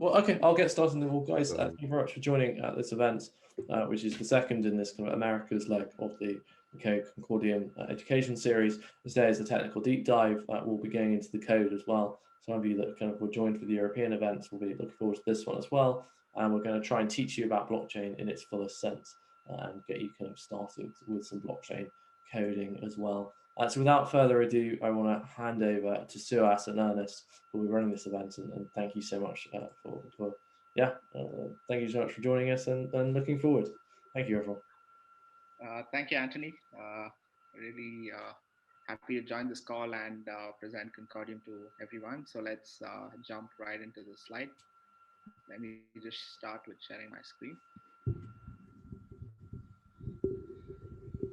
Well, okay, I'll get started. Well, guys, thank you very much for joining this event, which is the second in this kind of America's leg of the Concordium Education series. Today is a technical deep dive. We'll be going into the code as well. Some of you that kind of were joined for the European events will be looking forward to this one as well. And we're going to try and teach you about blockchain in its fullest sense and get you kind of started with some blockchain coding as well. So without further ado, I want to hand over to Suhas and Ernest, who will be running this event, and thank you so much thank you so much for joining us and looking forward. Thank you, everyone. Thank you, Anthony. Really happy to join this call and present Concordium to everyone. So let's jump right into the slide. Let me just start with sharing my screen.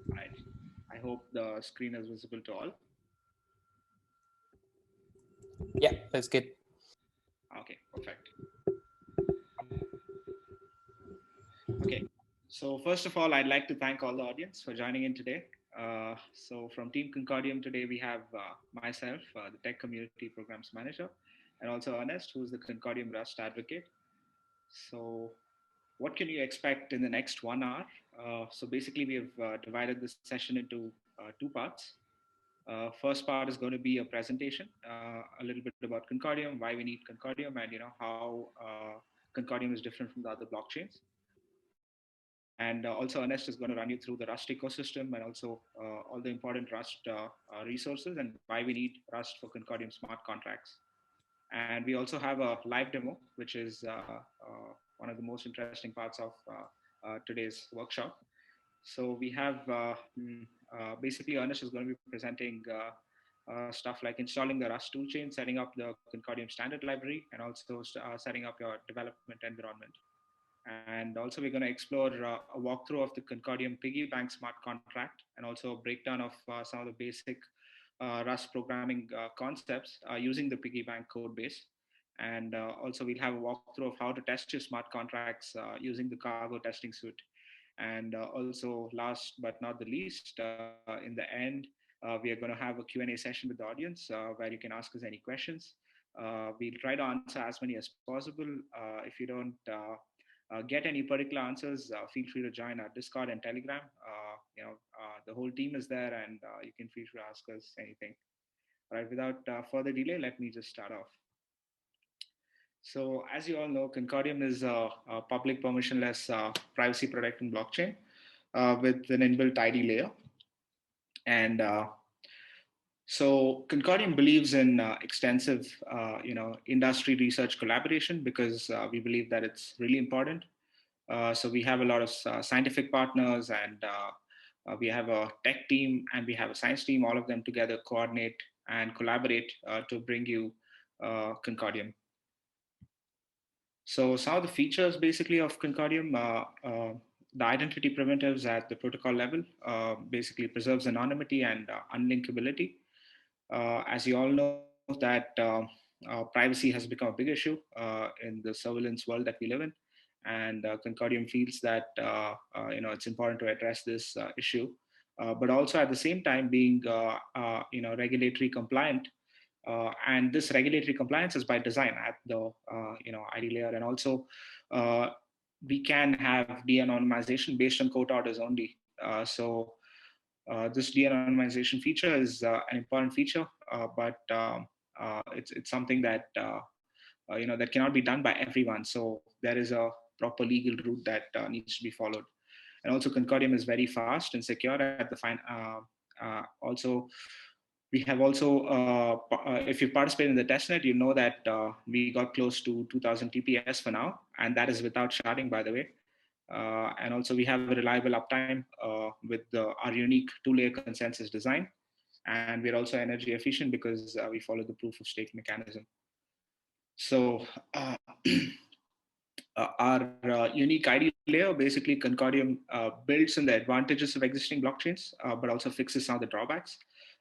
Right. I hope the screen is visible to all. Yeah, that's good. Okay, perfect. Okay, so first of all, I'd like to thank all the audience for joining in today. So from Team Concordium today, we have myself, the Tech Community Programs Manager, and also Ernest, who's the Concordium Rust Advocate. So what can you expect in the next 1 hour? So basically, we have divided this session into 2 parts. First part is going to be a presentation, a little bit about Concordium, why we need Concordium, and how Concordium is different from the other blockchains. And also Ernest is going to run you through the Rust ecosystem and also all the important Rust resources and why we need Rust for Concordium smart contracts. And we also have a live demo, which is one of the most interesting parts of today's workshop. So we have basically Ernest is going to be presenting stuff like installing the Rust toolchain, setting up the Concordium standard library, and also setting up your development environment. And also we're going to explore a walkthrough of the Concordium piggy bank smart contract and also a breakdown of some of the basic Rust programming concepts using the piggy bank code base. And also we'll have a walkthrough of how to test your smart contracts using the cargo testing suite. And also last but not the least, in the end, we are going to have a Q&A session with the audience where you can ask us any questions. We'll try to answer as many as possible. If you don't get any particular answers, feel free to join our Discord and Telegram. The whole team is there and you can feel free to ask us anything. All right, without further delay, let me just start off. So as you all know, Concordium is a public permissionless privacy protecting blockchain with an inbuilt ID layer. And so Concordium believes in extensive, industry research collaboration because we believe that it's really important. So we have a lot of scientific partners and we have a tech team and we have a science team, all of them together coordinate and collaborate to bring you Concordium. So some of the features basically of Concordium, the identity primitives at the protocol level basically preserves anonymity and unlinkability. As you all know that privacy has become a big issue in the surveillance world that we live in. And Concordium feels that it's important to address this issue, but also at the same time being regulatory compliant. And this regulatory compliance is by design at the ID layer, and also we can have de-anonymization based on court orders only. So this de-anonymization feature is an important feature, but it's something that that cannot be done by everyone. So there is a proper legal route that needs to be followed. And also Concordium is very fast and secure at the also we have also, if you participate in the testnet, you know that we got close to 2000 TPS for now, and that is without sharding, by the way. And also we have a reliable uptime with our unique two-layer consensus design. And we're also energy efficient because we follow the proof of stake mechanism. So our unique ID layer, basically Concordium builds on the advantages of existing blockchains, but also fixes some of the drawbacks.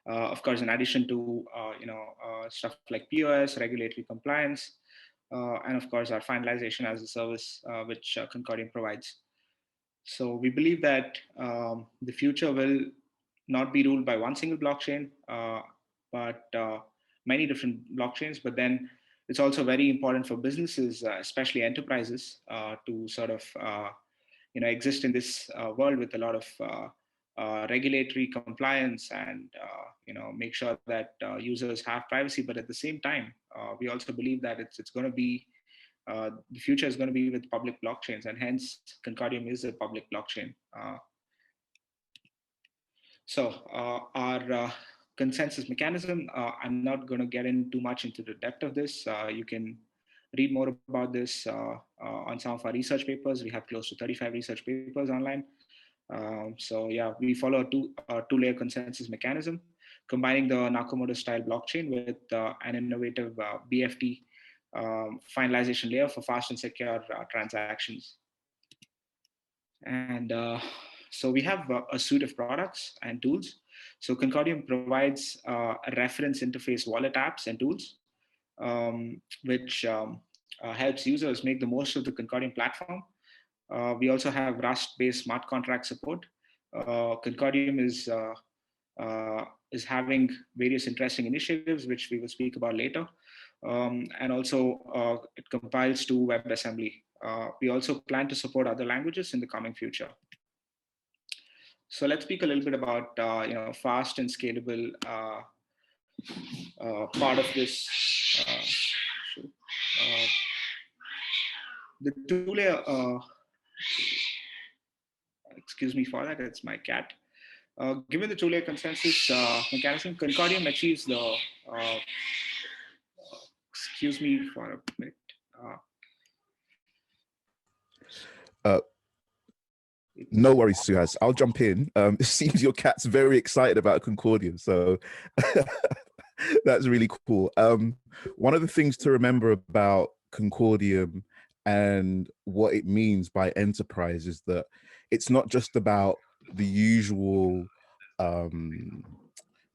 Of course, in addition to stuff like POS, regulatory compliance, and of course our finalization as a service, which Concordium provides. So we believe that the future will not be ruled by one single blockchain, but many different blockchains. But then it's also very important for businesses, especially enterprises, to sort of exist in this world with a lot of regulatory compliance and make sure that users have privacy. But at the same time, we also believe that it's going to be the future is going to be with public blockchains, and hence Concordium is a public blockchain. So our consensus mechanism, I'm not going to get in too much into the depth of this. You can read more about this on some of our research papers. We have close to 35 research papers online. So yeah, we follow a two-layer consensus mechanism, combining the Nakamoto style blockchain with an innovative BFT finalization layer for fast and secure transactions. And so we have a suite of products and tools. So Concordium provides a reference interface wallet apps and tools, which helps users make the most of the Concordium platform. We also have Rust-based smart contract support. Concordium is having various interesting initiatives, which we will speak about later. And also it compiles to WebAssembly. We also plan to support other languages in the coming future. So let's speak a little bit about fast and scalable part of this. The two-layer, excuse me for that, it's my cat. Given the two-layer consensus mechanism, Concordium achieves the, excuse me for a minute. No worries, Suhas. I'll jump in. It seems your cat's very excited about Concordium, so that's really cool. One of the things to remember about Concordium and what it means by enterprise is that it's not just about the usual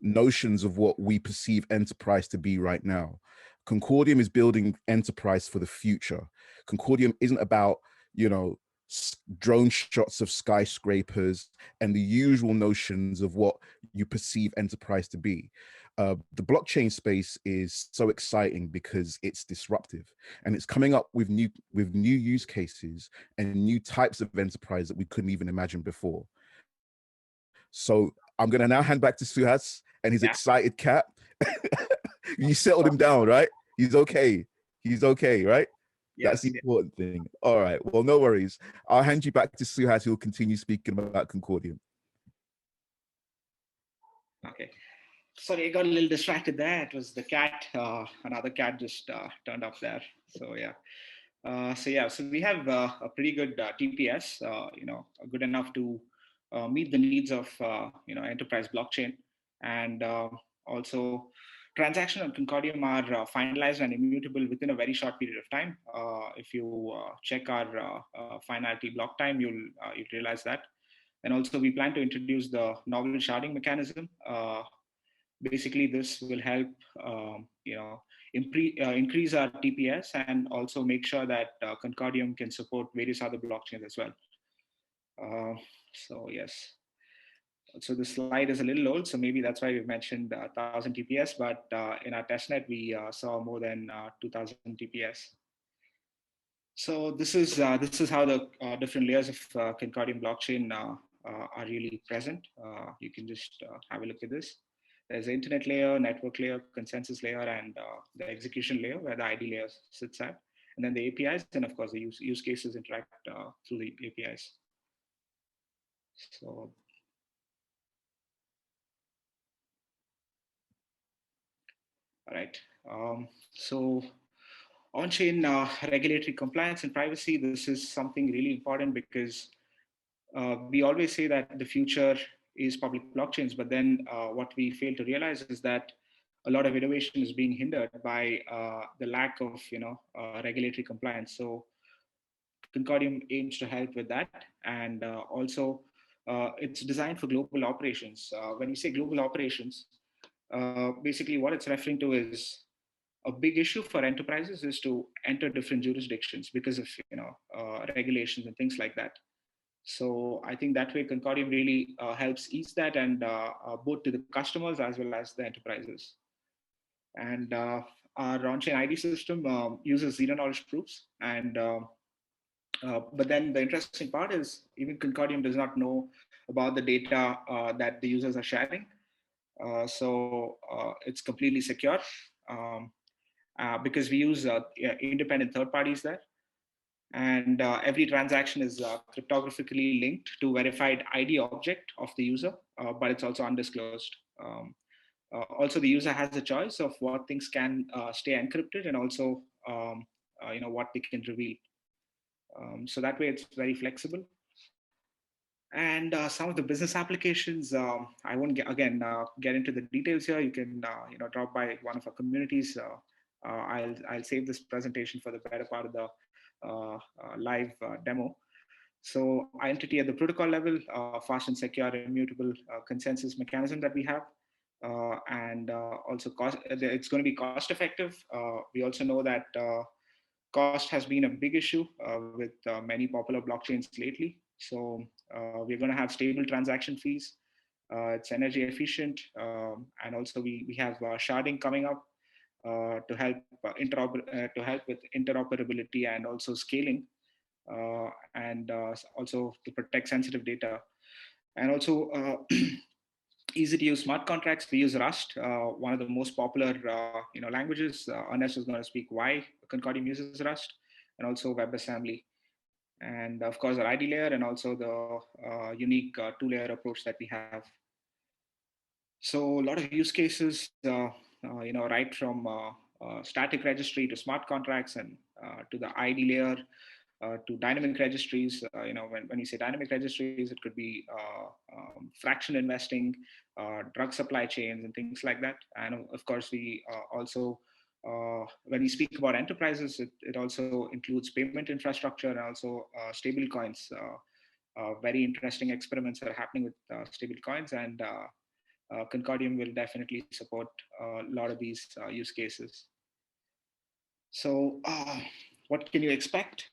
notions of what we perceive enterprise to be right now. Concordium is building enterprise for the future. Concordium isn't about, drone shots of skyscrapers and the usual notions of what you perceive enterprise to be. The blockchain space is so exciting because it's disruptive and it's coming up with new use cases and new types of enterprise that we couldn't even imagine before. So I'm going to now hand back to Suhas and his excited cat. You settled him down, right? He's okay. He's okay, right? Yes, that's the important thing. All right. Well, no worries. I'll hand you back to Suhas, who will continue speaking about Concordium. Okay. Sorry, I got a little distracted there. It was the cat. Another cat just turned up there. So yeah. So we have a pretty good TPS. Good enough to meet the needs of enterprise blockchain, and also transactions on Concordium are finalized and immutable within a very short period of time. If you check our finality block time, you'll realize that. And also we plan to introduce the novel sharding mechanism. Basically, this will help increase our TPS and also make sure that Concordium can support various other blockchains as well. So yes. So the slide is a little old, so maybe that's why we've mentioned 1,000 TPS, but in our testnet, we saw more than 2,000 TPS. So this is how the different layers of Concordium blockchain are really present. You can just have a look at this. There's the internet layer, network layer, consensus layer, and the execution layer where the ID layer sits at. And then the APIs, and of course the use cases interact through the APIs. So all right. So on-chain regulatory compliance and privacy, this is something really important because we always say that the future is public blockchains, but then what we fail to realize is that a lot of innovation is being hindered by the lack of regulatory compliance. So Concordium aims to help with that, and also it's designed for global operations. When we say global operations, basically what it's referring to is a big issue for enterprises is to enter different jurisdictions because of regulations and things like that. So I think that way Concordium really helps ease that, and both to the customers as well as the enterprises. And our on-chain ID system uses zero knowledge proofs, and but then the interesting part is even Concordium does not know about the data that the users are sharing. So it's completely secure because we use independent third parties there. And every transaction is cryptographically linked to verified ID object of the user, but it's also undisclosed. Also, the user has a choice of what things can stay encrypted and also what they can reveal. So that way it's very flexible. And some of the business applications, I won't get into the details here. You can drop by one of our communities. I'll save this presentation for the better part of the live demo. So identity at the protocol level, fast and secure, immutable consensus mechanism that we have. And also it's going to be cost effective. We also know that cost has been a big issue with many popular blockchains lately. So we're going to have stable transaction fees. It's energy efficient, and also we have sharding coming up to help with interoperability and also scaling, and also to protect sensitive data, and also easy to use smart contracts. We use Rust, one of the most popular languages. Ernest is going to speak why Concordium uses Rust, and also WebAssembly, and of course our ID layer, and also the unique two-layer approach that we have. So a lot of use cases, right from static registry to smart contracts, and to the ID layer, to dynamic registries. When you say dynamic registries, it could be fraction investing, drug supply chains, and things like that. And of course, we also, when we speak about enterprises, it also includes payment infrastructure and also stable coins. Very interesting experiments are happening with stable coins, and Concordium will definitely support a lot of these use cases. So what can you expect?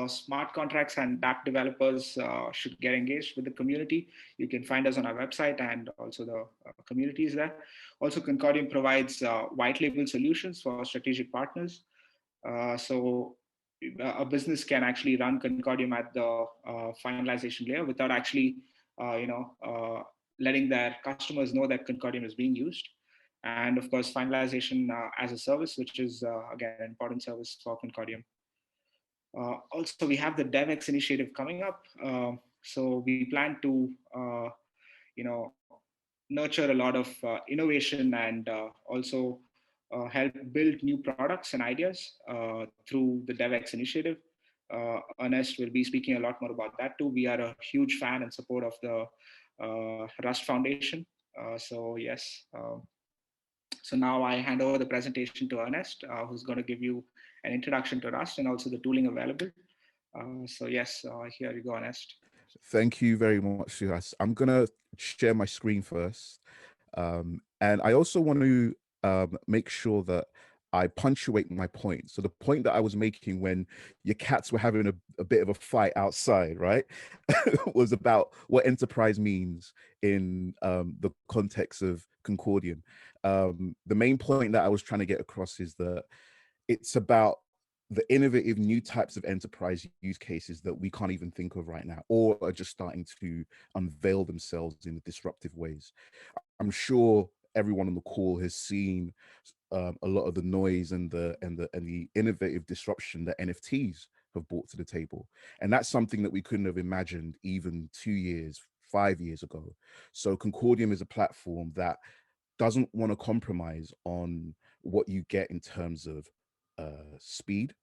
Smart contracts and app developers should get engaged with the community. You can find us on our website and also the communities there. Also, Concordium provides white label solutions for strategic partners. So a business can actually run Concordium at the finalization layer without actually, letting their customers know that Concordium is being used. And of course, finalization as a service, which is again an important service for Concordium. Also, we have the DevX initiative coming up. So we plan to, nurture a lot of innovation, and also help build new products and ideas through the DevX initiative. Ernest will be speaking a lot more about that too. We are a huge fan and support of the Rust Foundation. So yes. So now I hand over the presentation to Ernest, who's going to give you an introduction to Rust and also the tooling available. So yes, here you go, Ernest. Thank you very much, Suhas. I'm going to share my screen first. And I also want to make sure that I punctuate my point. So the point that I was making when your cats were having a bit of a fight outside, right, was about what enterprise means in the context of Concordium. The main point that I was trying to get across is that it's about the innovative new types of enterprise use cases that we can't even think of right now, or are just starting to unveil themselves in disruptive ways. I'm sure everyone on the call has seen a lot of the noise and the innovative disruption that NFTs have brought to the table, and that's something that we couldn't have imagined even 2 years, 5 years ago. So Concordium is a platform that doesn't want to compromise on what you get in terms of speed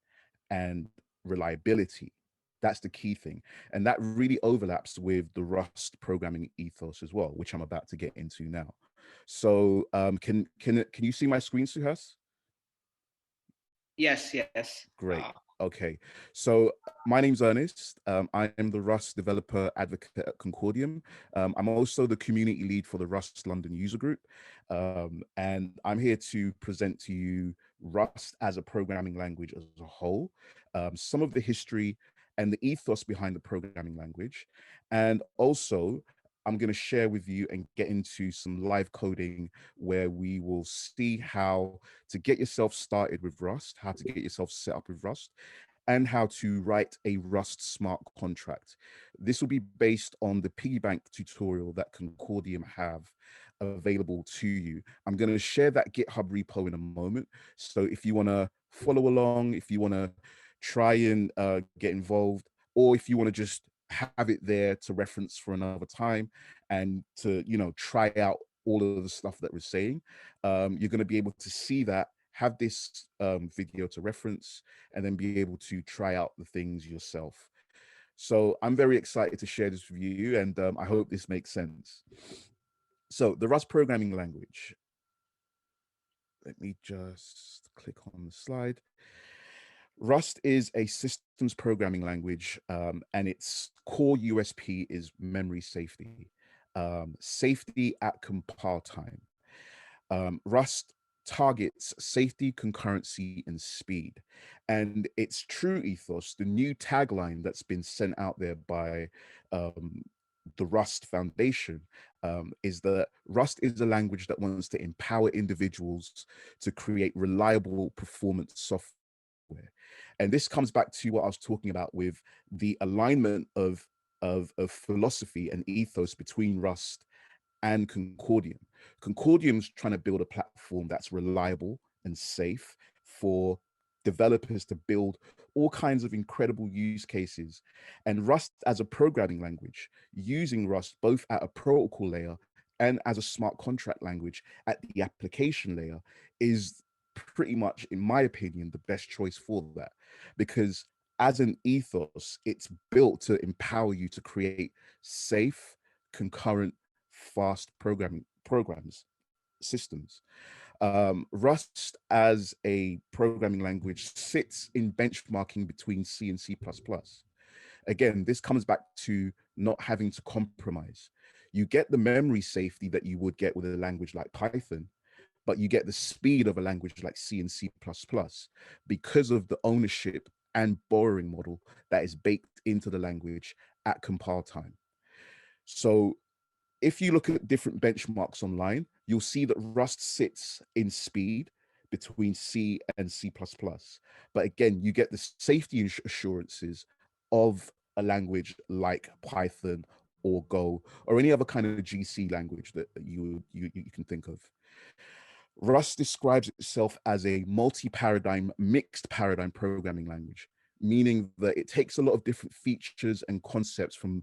and reliability. That's the key thing, and that really overlaps with the Rust programming ethos as well, which I'm about to get into now. So can you see my screen, Suhas? Yes, yes. Great. Okay, so my name's Ernest. I am the Rust developer advocate at Concordium. I'm also the community lead for the Rust London user group. And I'm here to present to you Rust as a programming language as a whole, some of the history and the ethos behind the programming language, and also I'm going to share with you and get into some live coding where we will see how to get yourself started with Rust, how to get yourself set up with Rust, and how to write a Rust smart contract. This will be based on the piggy bank tutorial that Concordium have available to you. I'm going to share that GitHub repo in a moment. So if you want to follow along, if you want to try and get involved, or if you want to just have it there to reference for another time and to, you know, try out all of the stuff that we're saying, you're going to be able to see that, have this video to reference, and then be able to try out the things yourself. So I'm very excited to share this with you, and I hope this makes sense. So the Rust programming language. Let me just click on the slide. Rust is a systems programming language, and its core USP is memory safety, safety at compile time. Rust targets safety, concurrency, and speed. And its true ethos, the new tagline that's been sent out there by the Rust Foundation, is that Rust is a language that wants to empower individuals to create reliable performance software. And this comes back to what I was talking about with the alignment of philosophy and ethos between Rust and Concordium. Concordium's trying to build a platform that's reliable and safe for developers to build all kinds of incredible use cases. And Rust as a programming language, using Rust both at a protocol layer and as a smart contract language at the application layer, is pretty much, in my opinion, the best choice for that. Because as an ethos, it's built to empower you to create safe, concurrent, fast programs, systems. Rust as a programming language sits in benchmarking between C and C++. Again, this comes back to not having to compromise. You get the memory safety that you would get with a language like Python, but you get the speed of a language like C and C++ because of the ownership and borrowing model that is baked into the language at compile time. So if you look at different benchmarks online, you'll see that Rust sits in speed between C and C++. But again, you get the safety assurances of a language like Python or Go or any other kind of GC language that you can think of. Rust describes itself as a multi-paradigm, mixed paradigm programming language, meaning that it takes a lot of different features and concepts from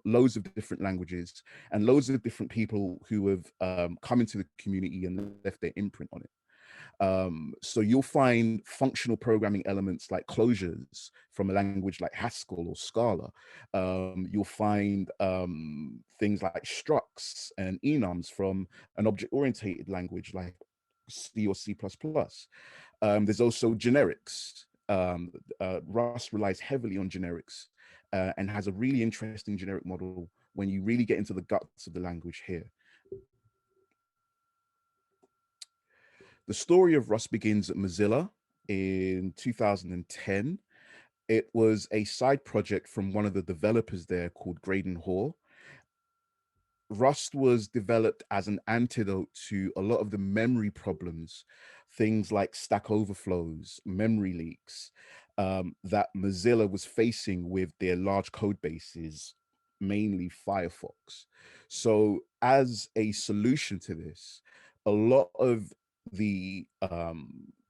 loads of different languages and loads of different people who have come into the community and left their imprint on it. So you'll find functional programming elements like closures from a language like Haskell or Scala. You'll find things like structs and enums from an object-oriented language like C or C++. There's also generics. Rust relies heavily on generics and has a really interesting generic model when you really get into the guts of the language here. The story of Rust begins at Mozilla in 2010. It was a side project from one of the developers there called Graydon Hoare. Rust was developed as an antidote to a lot of the memory problems, things like stack overflows, memory leaks, that Mozilla was facing with their large code bases, mainly Firefox. So as a solution to this, a lot of the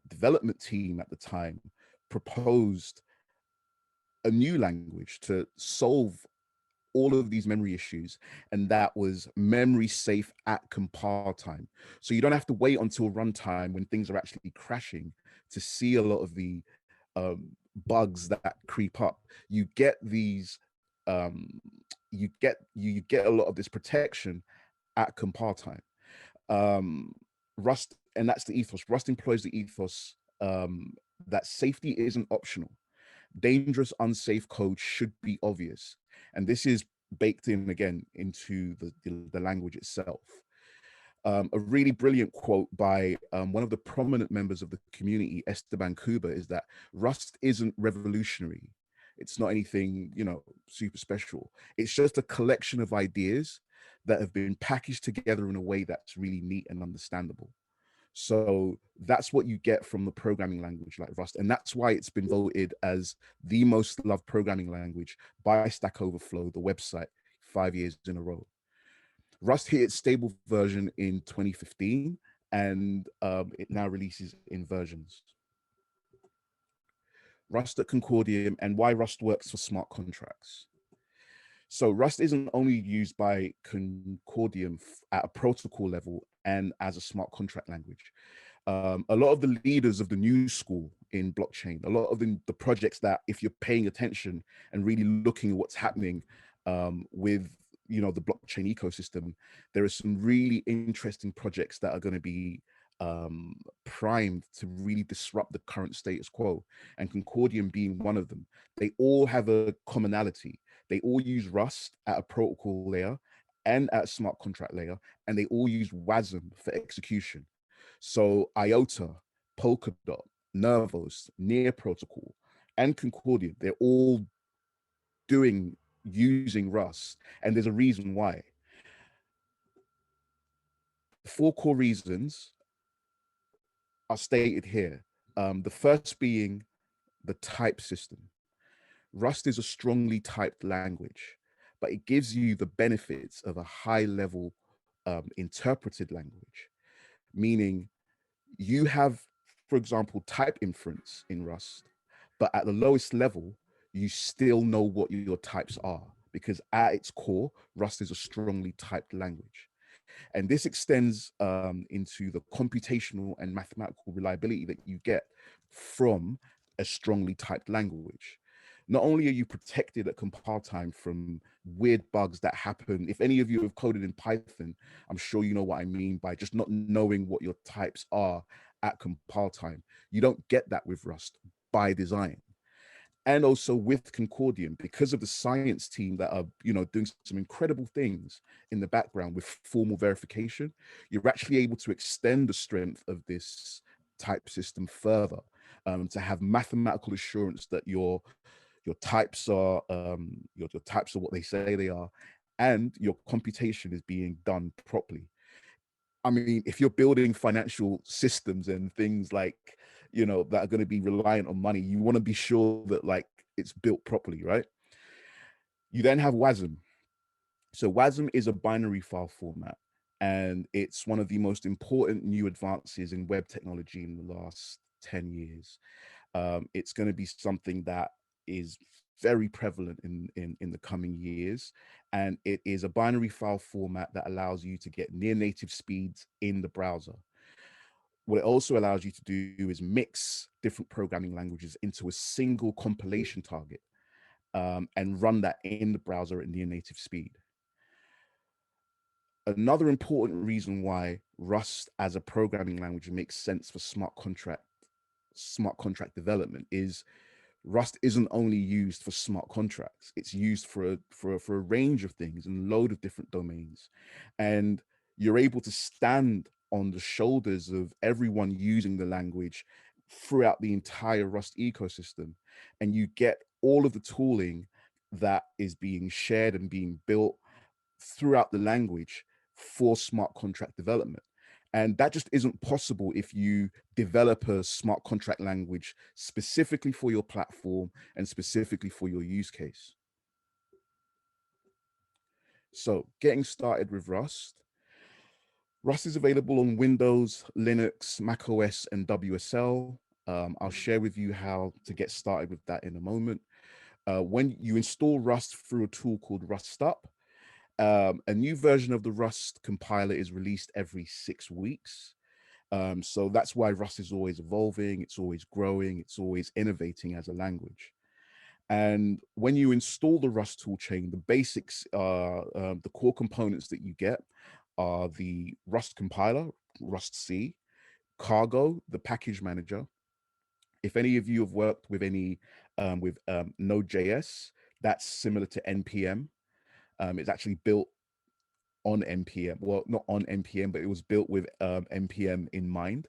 development team at the time proposed a new language to solve all of these memory issues, and that was memory safe at compile time. So you don't have to wait until runtime when things are actually crashing to see a lot of the bugs that creep up. You get these, you get a lot of this protection at compile time. Rust, and that's the ethos. Rust employs the ethos that safety isn't optional. Dangerous, unsafe code should be obvious. And this is baked in again into the language itself. A really brilliant quote by one of the prominent members of the community, Esteban Cuba, is that Rust isn't revolutionary. It's not anything, you know, super special. It's just a collection of ideas that have been packaged together in a way that's really neat and understandable. So that's what you get from the programming language like Rust. And that's why it's been voted as the most loved programming language by Stack Overflow, the website, 5 years in a row. Rust hit its stable version in 2015, and it now releases in versions. Rust at Concordium, and why Rust works for smart contracts. So Rust isn't only used by Concordium at a protocol level and as a smart contract language. A lot of the leaders of the new school in blockchain, a lot of the projects that, if you're paying attention and really looking at what's happening with the blockchain ecosystem, there are some really interesting projects that are going to be primed to really disrupt the current status quo, and Concordium being one of them. They all have a commonality. They all use Rust at a protocol layer and at a smart contract layer, and they all use WASM for execution. So IOTA, Polkadot, Nervos, Near Protocol, and Concordium, they're all using Rust, and there's a reason why. 4 core reasons are stated here. The first being the type system. Rust is a strongly typed language, but it gives you the benefits of a high level interpreted language, meaning you have, for example, type inference in Rust, but at the lowest level, you still know what your types are, because at its core, Rust is a strongly typed language. And this extends into the computational and mathematical reliability that you get from a strongly typed language. Not only are you protected at compile time from weird bugs that happen. If any of you have coded in Python, I'm sure you know what I mean by just not knowing what your types are at compile time. You don't get that with Rust by design. And also with Concordium, because of the science team that are, doing some incredible things in the background with formal verification, you're actually able to extend the strength of this type system further, to have mathematical assurance that your types are your types are what they say they are, and your computation is being done properly. I mean, if you're building financial systems and things like, that are going to be reliant on money, you want to be sure that it's built properly, right? You then have WASM. So WASM is a binary file format, and it's one of the most important new advances in web technology in the last 10 years. It's going to be something that is very prevalent in the coming years, and it is a binary file format that allows you to get near native speeds in the browser. What it also allows you to do is mix different programming languages into a single compilation target, and run that in the browser at near native speed. Another important reason why Rust as a programming language makes sense for smart contract development is Rust isn't only used for smart contracts. It's used for a range of things and a load of different domains. And you're able to stand on the shoulders of everyone using the language throughout the entire Rust ecosystem. And you get all of the tooling that is being shared and being built throughout the language for smart contract development. And that just isn't possible if you develop a smart contract language specifically for your platform and specifically for your use case. So getting started with Rust. Rust is available on Windows, Linux, macOS, and WSL. I'll share with you how to get started with that in a moment. When you install Rust through a tool called RustUp, a new version of the Rust compiler is released every 6 weeks. So that's why Rust is always evolving, it's always growing, it's always innovating as a language. And when you install the Rust toolchain, the basics, the core components that you get are the Rust compiler, Rust-C, Cargo, the package manager. If any of you have worked with any Node.js, that's similar to NPM. It's actually built on NPM, well, not on NPM, but it was built with NPM in mind.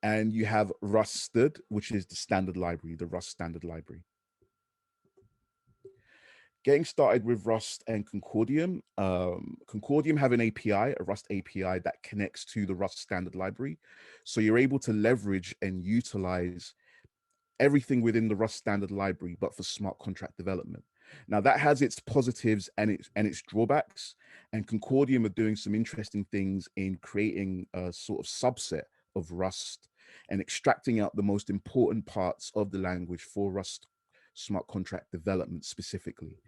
And you have Rusted, which is the standard library, the Rust standard library. Getting started with Rust and Concordium. Concordium have an API, a Rust API that connects to the Rust standard library. So you're able to leverage and utilize everything within the Rust standard library, but for smart contract development. Now that has its positives and its drawbacks, and Concordium are doing some interesting things in creating a sort of subset of Rust and extracting out the most important parts of the language for Rust smart contract development specifically.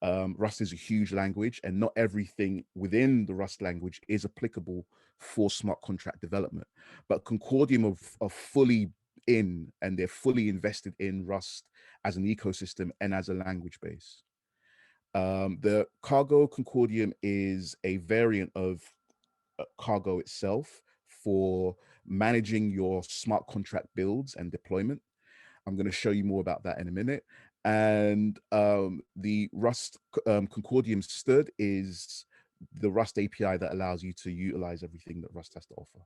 Rust is a huge language, and not everything within the Rust language is applicable for smart contract development. But Concordium are fully in, and they're fully invested in Rust as an ecosystem and as a language base. The Cargo Concordium is a variant of Cargo itself for managing your smart contract builds and deployment. I'm going to show you more about that in a minute. And the Rust Concordium Stud is the Rust API that allows you to utilize everything that Rust has to offer.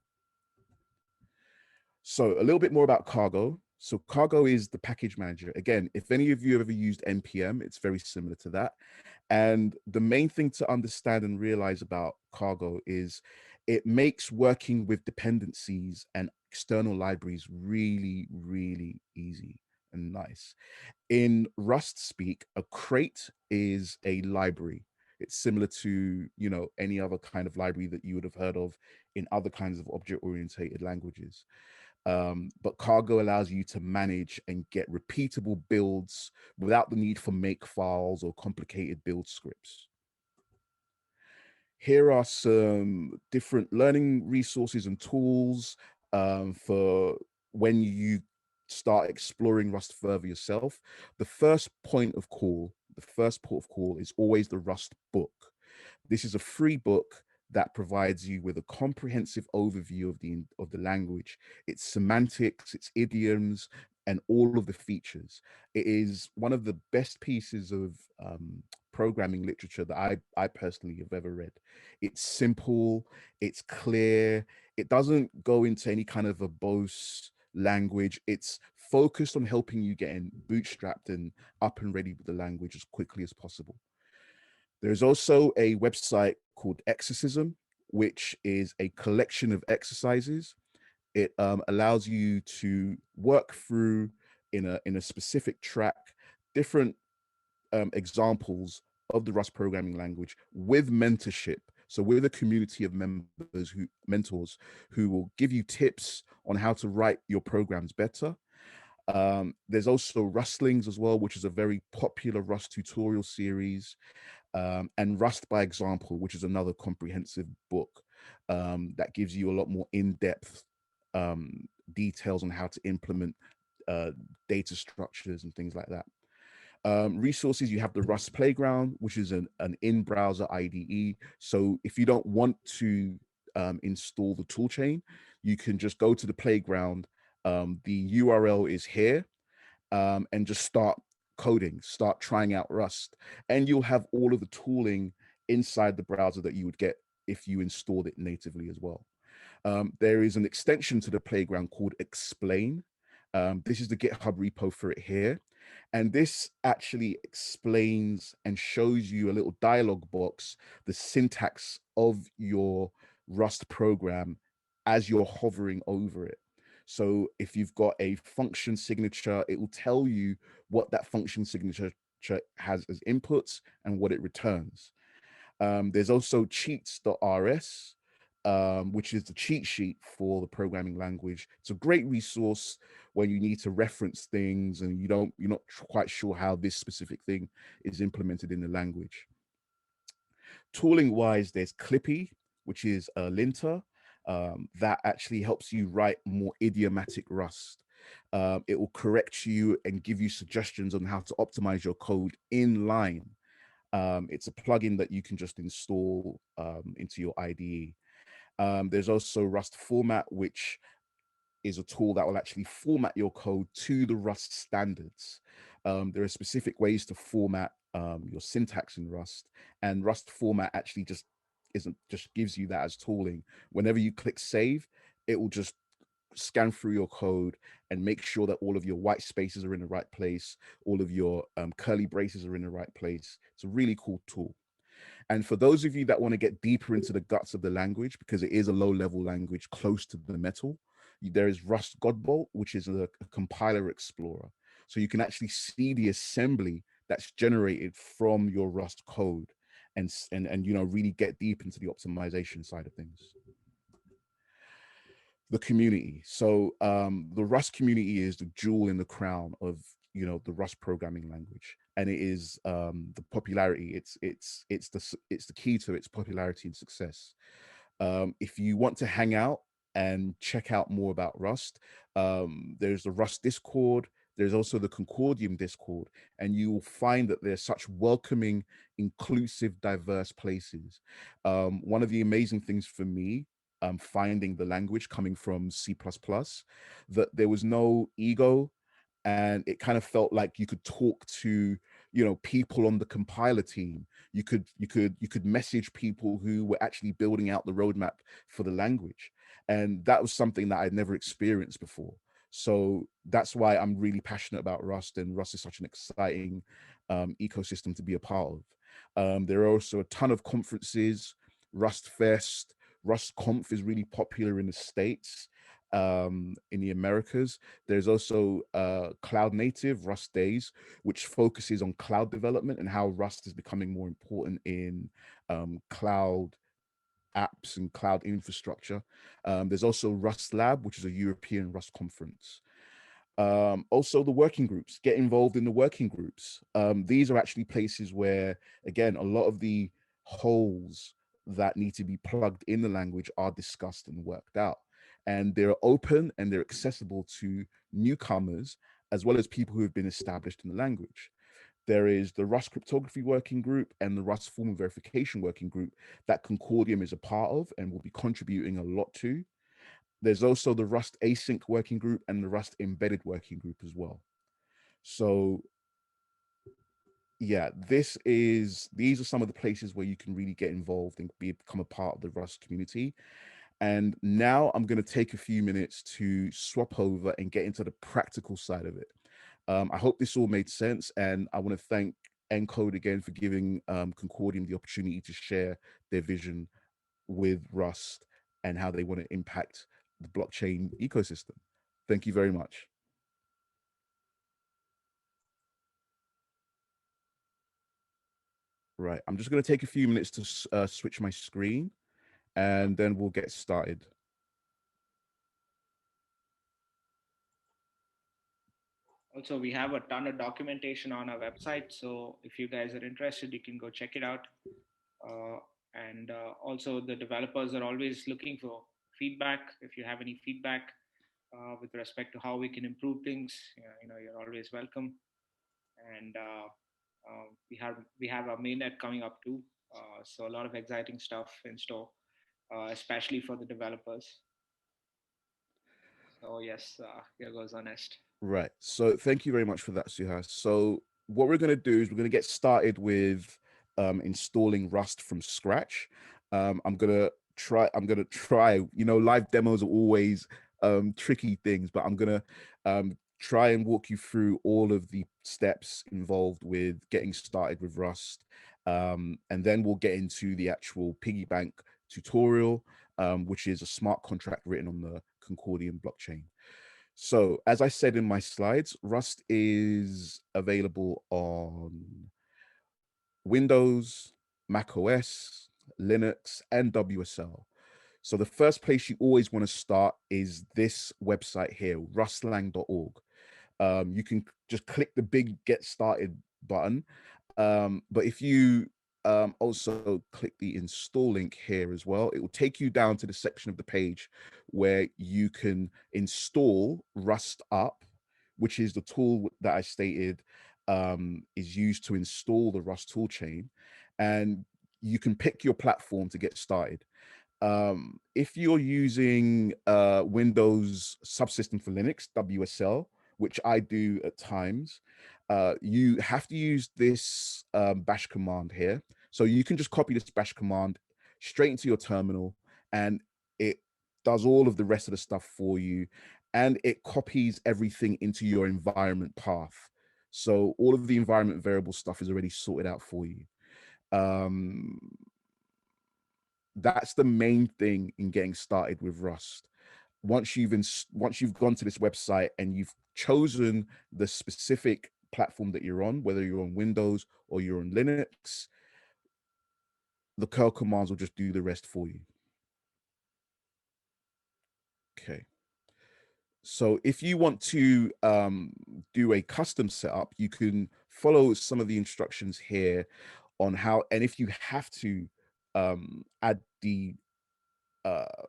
So a little bit more about Cargo. So Cargo is the package manager. Again, if any of you have ever used NPM, it's very similar to that. And the main thing to understand and realize about Cargo is it makes working with dependencies and external libraries really, really easy and nice. In Rust speak, a crate is a library. It's similar to, you know, any other kind of library that you would have heard of in other kinds of object-oriented languages. But Cargo allows you to manage and get repeatable builds without the need for make files or complicated build scripts. Here are some different learning resources and tools for when you start exploring Rust further yourself. The first port of call is always the Rust book. This is a free book that provides you with a comprehensive overview of the language, its semantics, its idioms, and all of the features. It is one of the best pieces of programming literature that I personally have ever read. It's simple, it's clear, it doesn't go into any kind of verbose language. It's focused on helping you get in bootstrapped and up and ready with the language as quickly as possible. There's also a website called Exercism, which is a collection of exercises. It allows you to work through in a specific track different examples of the Rust programming language with mentorship. So with a community of mentors who will give you tips on how to write your programs better. There's also Rustlings as well, which is a very popular Rust tutorial series. And Rust by Example, which is another comprehensive book that gives you a lot more in-depth details on how to implement data structures and things like that. Resources, you have the Rust Playground, which is an in-browser IDE. So if you don't want to install the toolchain, you can just go to the playground. The URL is here, and just start coding, start trying out Rust, and you'll have all of the tooling inside the browser that you would get if you installed it natively as well. There is an extension to the playground called Explain. This is the GitHub repo for it here. And this actually explains and shows you a little dialog box, the syntax of your Rust program as you're hovering over it. So if you've got a function signature, it will tell you what that function signature has as inputs and what it returns. There's also cheats.rs, which is the cheat sheet for the programming language. It's a great resource when you need to reference things and you're not quite sure how this specific thing is implemented in the language. Tooling wise, there's Clippy, which is a linter that actually helps you write more idiomatic Rust. It will correct you and give you suggestions on how to optimize your code in line. It's a plugin that you can just install into your IDE. There's also Rust Format, which is a tool that will actually format your code to the Rust standards. There are specific ways to format your syntax in Rust, and Rust Format actually just gives you that as tooling. Whenever you click save, it will just scan through your code and make sure that all of your white spaces are in the right place, all of your curly braces are in the right place. It's a really cool tool. And for those of you that want to get deeper into the guts of the language, because it is a low-level language close to the metal, there is Rust Godbolt, which is a compiler explorer. So you can actually see the assembly that's generated from your Rust code and really get deep into the optimization side of things. The community. So the Rust community is the jewel in the crown of the Rust programming language, and it is the popularity. It's the key to its popularity and success. If you want to hang out and check out more about Rust, there's the Rust Discord. There's also the Concordium Discord, and you will find that there's such welcoming, inclusive, diverse places. One of the amazing things for me, finding the language coming from C++, that there was no ego, and it kind of felt like you could talk to people on the compiler team. You could message people who were actually building out the roadmap for the language, and that was something that I'd never experienced before. So that's why I'm really passionate about Rust, and Rust is such an exciting ecosystem to be a part of. There are also a ton of conferences. Rust Fest, Rust Conf is really popular in the States. In the Americas, there's also Cloud Native Rust Days, which focuses on cloud development and how Rust is becoming more important in cloud apps and cloud infrastructure. There's also Rust Lab, which is a European Rust conference. Also the working groups, get involved in the working groups. These are actually places where, again, a lot of the holes that need to be plugged in the language are discussed and worked out. And they're open and they're accessible to newcomers, as well as people who have been established in the language. There is the Rust cryptography working group and the Rust formal verification working group that Concordium is a part of and will be contributing a lot to. There's also the Rust async working group and the Rust embedded working group as well. So yeah, these are some of the places where you can really get involved and become a part of the Rust community. And now I'm going to take a few minutes to swap over and get into the practical side of it. I hope this all made sense, and I want to thank Encode again for giving Concordium the opportunity to share their vision with Rust and how they want to impact the blockchain ecosystem. Thank you very much. Right, I'm just going to take a few minutes to switch my screen, and then we'll get started. Also, we have a ton of documentation on our website, so if you guys are interested, you can go check it out. And also, the developers are always looking for feedback. If you have any feedback with respect to how we can improve things, you're always welcome. And we have our mainnet coming up too, so a lot of exciting stuff in store, especially for the developers. So yes, here goes Ernest. Right. So thank you very much for that, Suhas. So what we're going to do is we're going to get started with installing Rust from scratch. I'm going to try, live demos are always tricky things, but I'm going to try and walk you through all of the steps involved with getting started with Rust. And then we'll get into the actual piggy bank tutorial, which is a smart contract written on the Concordium blockchain. So as I said in my slides, Rust is available on Windows, Mac OS, Linux, and WSL. So the first place you always want to start is this website here, rustlang.org. You can just click the big get started button. But if you also click the install link here as well, it will take you down to the section of the page where you can install Rust Up, which is the tool that I stated is used to install the Rust toolchain. And you can pick your platform to get started. If you're using Windows Subsystem for Linux, WSL, which I do at times, you have to use this bash command here. So you can just copy this bash command straight into your terminal, and it does all of the rest of the stuff for you, and it copies everything into your environment path. So all of the environment variable stuff is already sorted out for you. That's the main thing in getting started with Rust. Once you've gone to this website and you've chosen the specific platform that you're on, whether you're on Windows or you're on Linux, the curl commands will just do the rest for you. Okay. So if you want to do a custom setup, you can follow some of the instructions here on how, and if you have to add the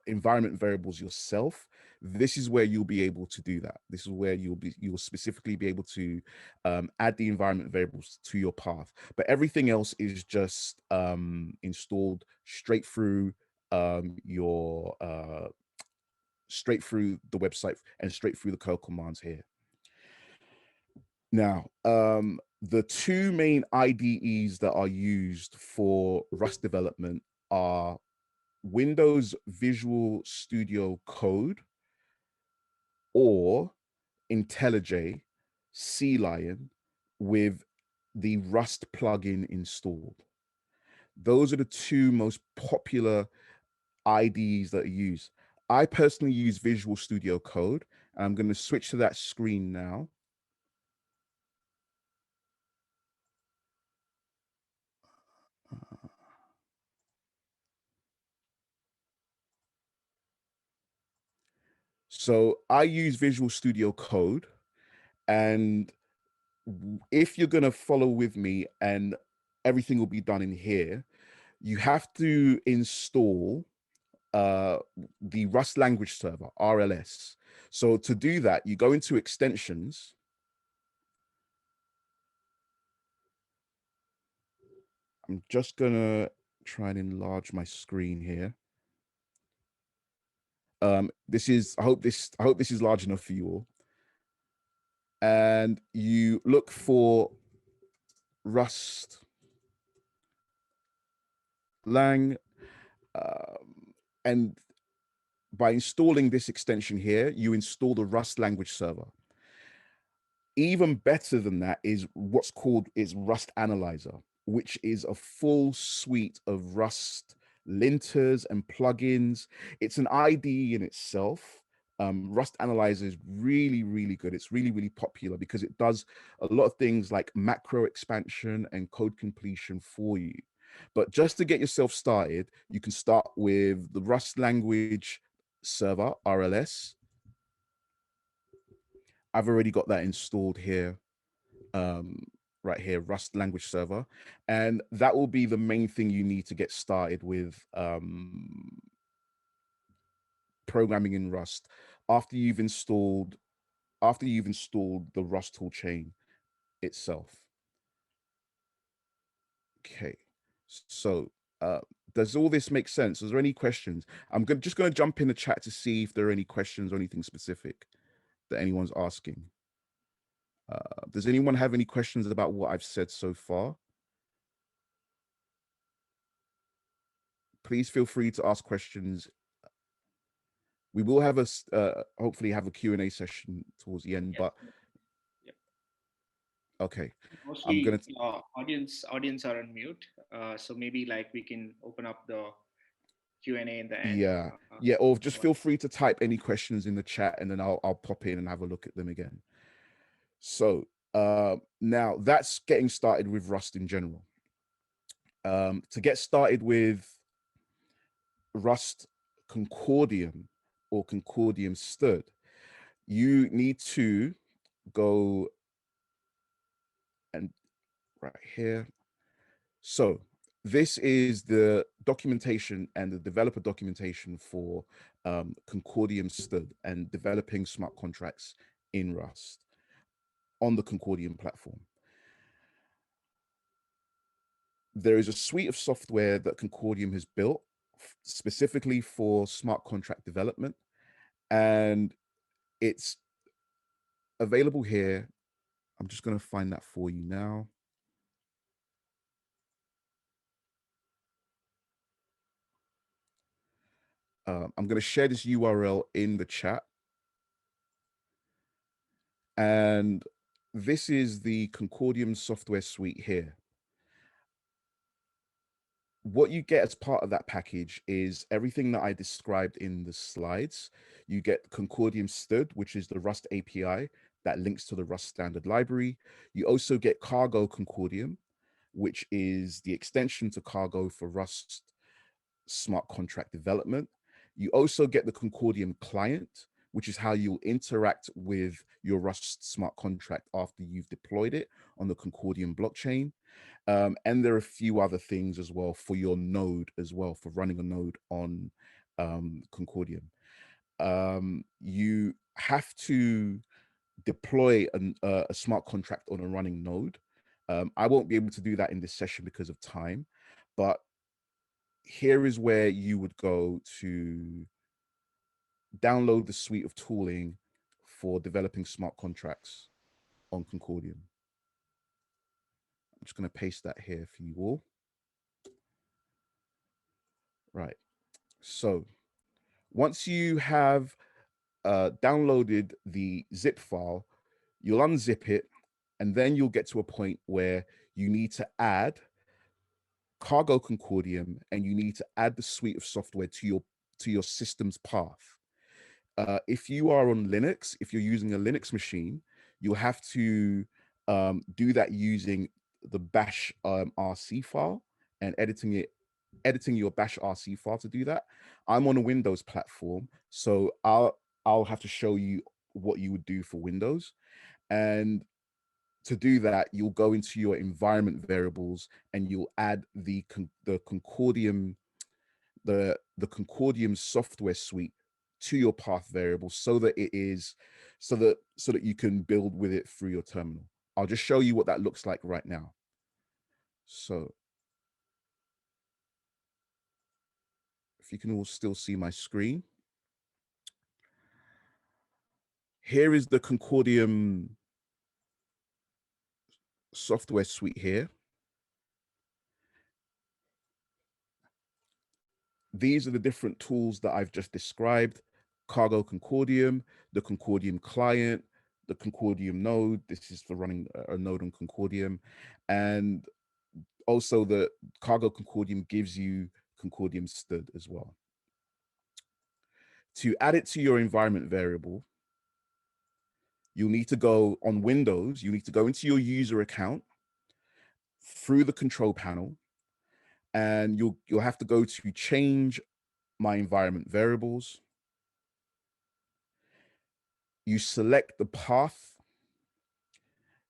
environment variables yourself, this is where you'll be able to do that. This is where you'll specifically be able to add the environment variables to your path. But everything else is just installed straight through straight through the website and straight through the curl commands here. Now, the two main IDEs that are used for Rust development are Windows Visual Studio Code or IntelliJ CLion with the Rust plugin installed. Those are the two most popular IDEs that are used. I personally use Visual Studio Code. I'm going to switch to that screen now. So I use Visual Studio Code, and if you're going to follow with me, and everything will be done in here, you have to install the Rust language server, RLS. So to do that, you go into extensions. I'm just gonna try and enlarge my screen here. I hope this is large enough for you all. And you look for Rust lang, and by installing this extension here, you install the Rust language server. Even better than that is what's called Rust Analyzer, which is a full suite of Rust linters and plugins. It's an IDE in itself. Rust Analyzer is really, really good. It's really, really popular because it does a lot of things like macro expansion and code completion for you. But just to get yourself started, you can start with the Rust language server, RLS. I've already got that installed here, right here, Rust language server. And that will be the main thing you need to get started with programming in Rust after you've installed the Rust tool chain itself. Okay, so does all this make sense? Is there any questions? I'm just going to jump in the chat to see if there are any questions or anything specific that anyone's asking. Does anyone have any questions about what I've said so far? Please feel free to ask questions. We will have hopefully have a Q&A session towards the end, but okay. Mostly audience are on mute, so maybe like we can open up the Q&A in the end. Yeah, or just feel free to type any questions in the chat, and then I'll pop in and have a look at them again. So now that's getting started with Rust in general. To get started with Rust Concordium or Concordium Stud, you need to go and right here. So this is the documentation and the developer documentation for Concordium Stud and developing smart contracts in Rust on the Concordium platform. There is a suite of software that Concordium has built specifically for smart contract development, and it's available here. I'm just going to find that for you now. I'm going to share this URL in the chat. And this is the Concordium software suite here. What you get as part of that package is everything that I described in the slides. You get Concordium Stud, which is the Rust API that links to the Rust standard library. You also get Cargo Concordium, which is the extension to Cargo for Rust smart contract development. You also get the Concordium client, which is how you'll interact with your Rust smart contract after you've deployed it on the Concordium blockchain. And there are a few other things as well for your node as well, for running a node on Concordium. You have to deploy a smart contract on a running node. I won't be able to do that in this session because of time, but here is where you would go to download the suite of tooling for developing smart contracts on Concordium. I'm just going to paste that here for you all. Right. So once you have downloaded the zip file, you'll unzip it, and then you'll get to a point where you need to add Cargo Concordium, and you need to add the suite of software to your system's path. If you are on Linux, if you're using a Linux machine, you'll have to do that using the bash RC file and editing your bash RC file to do that. I'm on a Windows platform, so I'll have to show you what you would do for Windows. And to do that, you'll go into your environment variables and you'll add the Concordium software suite to your path variable so that you can build with it through your terminal. I'll just show you what that looks like right now. So if you can all still see my screen. Here is the Concordium software suite here. These are the different tools that I've just described: Cargo Concordium, the Concordium client, the Concordium node. This is for running a node on Concordium. And also the Cargo Concordium gives you Concordium Stud as well. To add it to your environment variable, you'll need to go on Windows, you need to go into your user account through the control panel, and you'll have to go to change my environment variables. You select the path,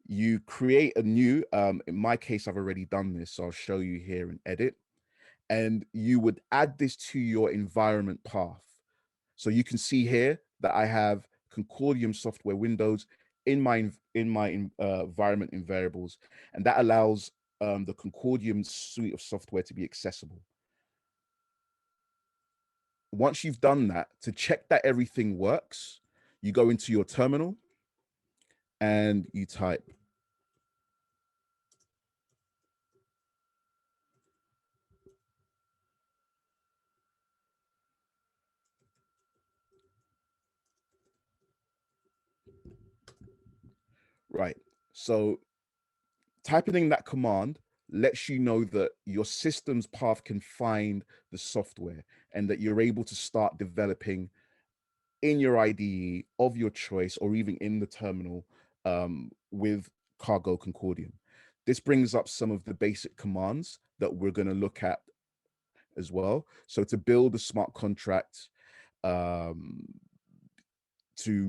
you create a new, in my case, I've already done this, so I'll show you here in edit, and you would add this to your environment path. So you can see here that I have Concordium software Windows in my environment in variables, and that allows the Concordium suite of software to be accessible. Once you've done that, to check that everything works, you go into your terminal and you type right. So typing in that command lets you know that your system's path can find the software and that you're able to start developing in your IDE of your choice, or even in the terminal with Cargo Concordium. This brings up some of the basic commands that we're going to look at as well. So to build a smart contract, to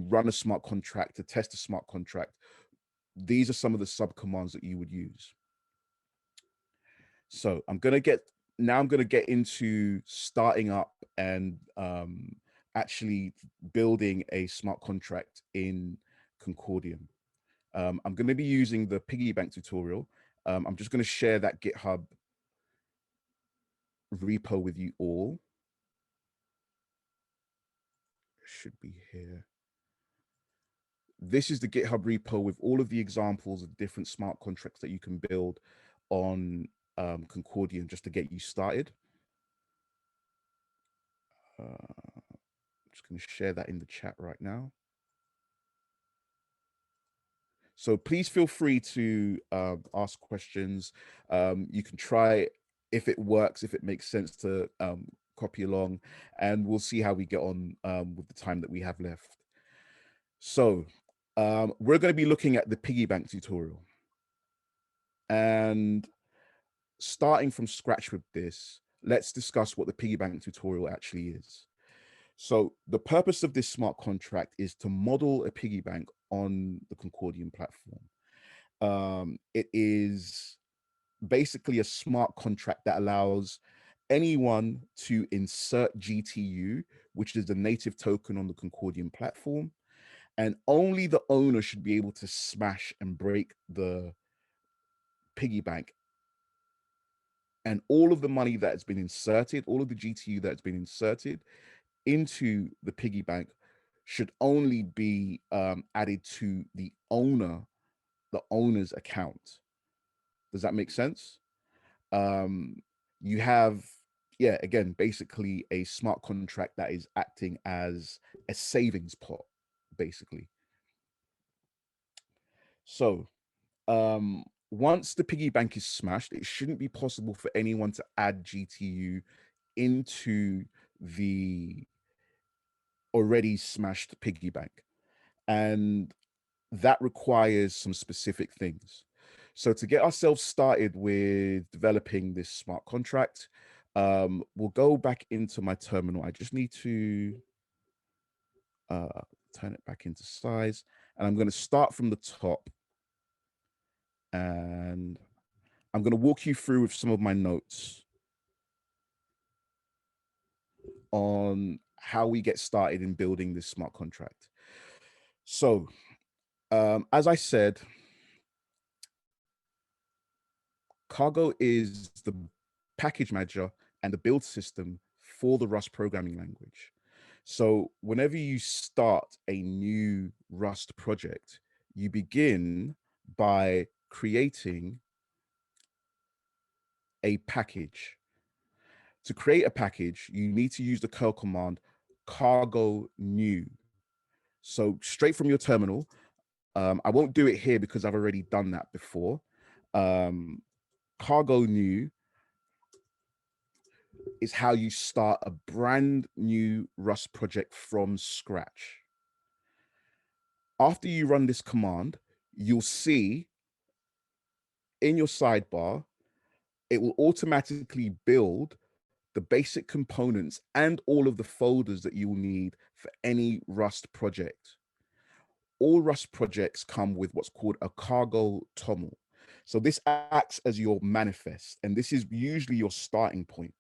run a smart contract, to test a smart contract, these are some of the sub commands that you would use. So I'm going to get into starting up and actually building a smart contract in Concordium. I'm going to be using the piggy bank tutorial. I'm just going to share that GitHub repo with you all. It should be here. This is the GitHub repo with all of the examples of different smart contracts that you can build on Concordium just to get you started. I'm just going to share that in the chat right now. So please feel free to ask questions. You can try if it works, if it makes sense to copy along, and we'll see how we get on with the time that we have left. So we're going to be looking at the piggy bank tutorial. And starting from scratch with this, let's discuss what the piggy bank tutorial actually is. So the purpose of this smart contract is to model a piggy bank on the Concordium platform. It is basically a smart contract that allows anyone to insert GTU, which is the native token on the Concordium platform, and only the owner should be able to smash and break the piggy bank. And all of the money that has been inserted, all of the GTU that's been inserted into the piggy bank should only be added to the owner's account. Does that make sense? You have, yeah, again, basically a smart contract that is acting as a savings pot, basically. So once the piggy bank is smashed, it shouldn't be possible for anyone to add GTU into the already smashed piggy bank. And that requires some specific things. So to get ourselves started with developing this smart contract, we'll go back into my terminal. I just need to turn it back into size. And I'm going to start from the top. And I'm going to walk you through with some of my notes on how we get started in building this smart contract. So as I said, Cargo is the package manager and the build system for the Rust programming language. So whenever you start a new Rust project, you begin by creating a package. To create a package, you need to use the curl command cargo new. So straight from your terminal, I won't do it here because I've already done that before. Cargo new is how you start a brand new Rust project from scratch. After you run this command, you'll see in your sidebar, it will automatically build the basic components and all of the folders that you will need for any Rust project. All Rust projects come with what's called a cargo toml. So this acts as your manifest, and this is usually your starting point.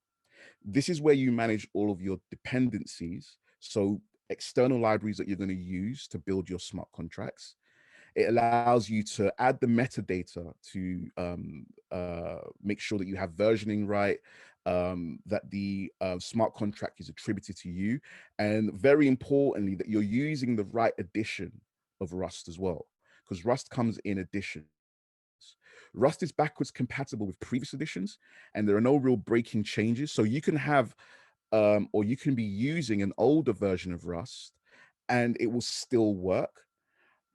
This is where you manage all of your dependencies. So external libraries that you're going to use to build your smart contracts. It allows you to add the metadata to make sure that you have versioning right, that the smart contract is attributed to you, and very importantly, that you're using the right edition of Rust as well, because Rust comes in editions. Rust is backwards compatible with previous editions, and there are no real breaking changes. So you can have, or you can be using an older version of Rust, and it will still work.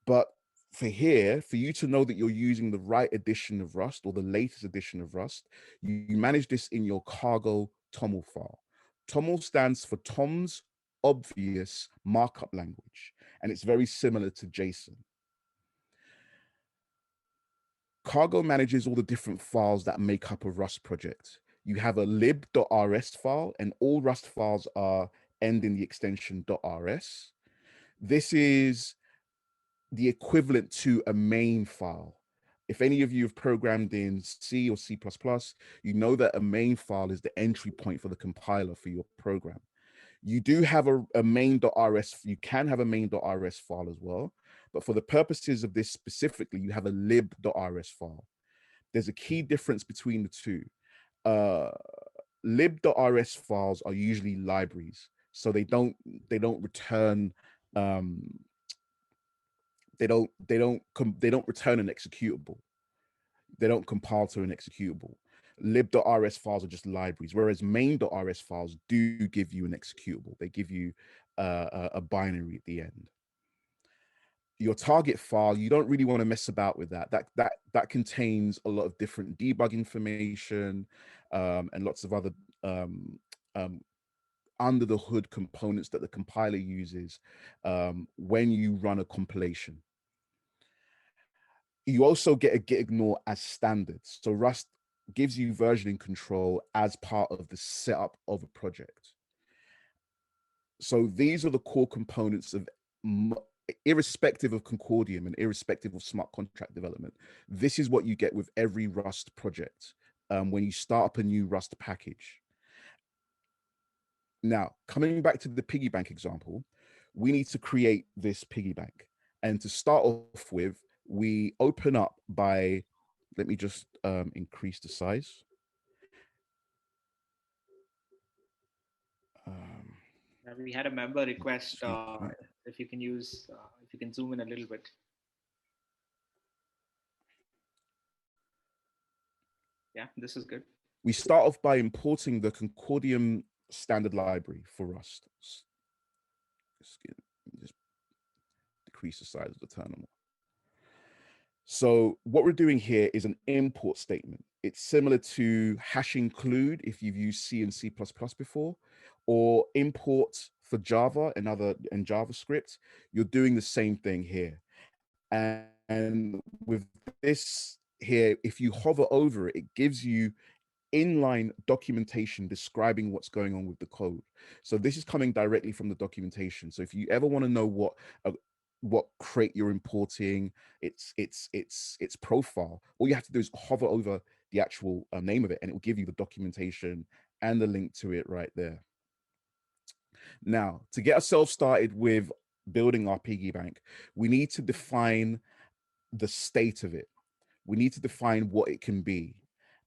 But for you to know that you're using the right edition of Rust or the latest edition of Rust, you manage this in your cargo toml file. Toml stands for Tom's Obvious Markup Language, and it's very similar to JSON. Cargo manages all the different files that make up a Rust project. You have a lib.rs file, and all Rust files end in the extension .rs. This is the equivalent to a main file. If any of you have programmed in C or C++, you know that a main file is the entry point for the compiler for your program. You do have a main.rs, you can have a main.rs file as well, but for the purposes of this specifically, you have a lib.rs file. There's a key difference between the two. Lib.rs files are usually libraries, so they don't return they don't return an executable. They don't compile to an executable. lib.rs files are just libraries, whereas main.rs files do give you an executable. They give you a binary at the end. Your target file, you don't really want to mess about with that. That contains a lot of different debug information and lots of other under the hood components that the compiler uses when you run a compilation. You also get a gitignore as standard. So Rust gives you versioning control as part of the setup of a project. So these are the core components of, irrespective of Concordium and irrespective of smart contract development, this is what you get with every Rust project when you start up a new Rust package. Now, coming back to the piggy bank example, we need to create this piggy bank. And to start off with, we open up by, let me just increase the size. We had a member request if you can use, if you can zoom in a little bit. Yeah, this is good. We start off by importing the Concordium standard library for Rust. Just decrease the size of the terminal. So what we're doing here is an import statement. It's similar to hash include if you've used C and C++ before, or import for Java and JavaScript. You're doing the same thing here. And with this here, if you hover over it, it gives you inline documentation describing what's going on with the code. So this is coming directly from the documentation. So if you ever want to know what crate you're importing, its profile, all you have to do is hover over the actual name of it, and it will give you the documentation and the link to it right there. Now, to get ourselves started with building our piggy bank, we need to define the state of it. We need to define what it can be.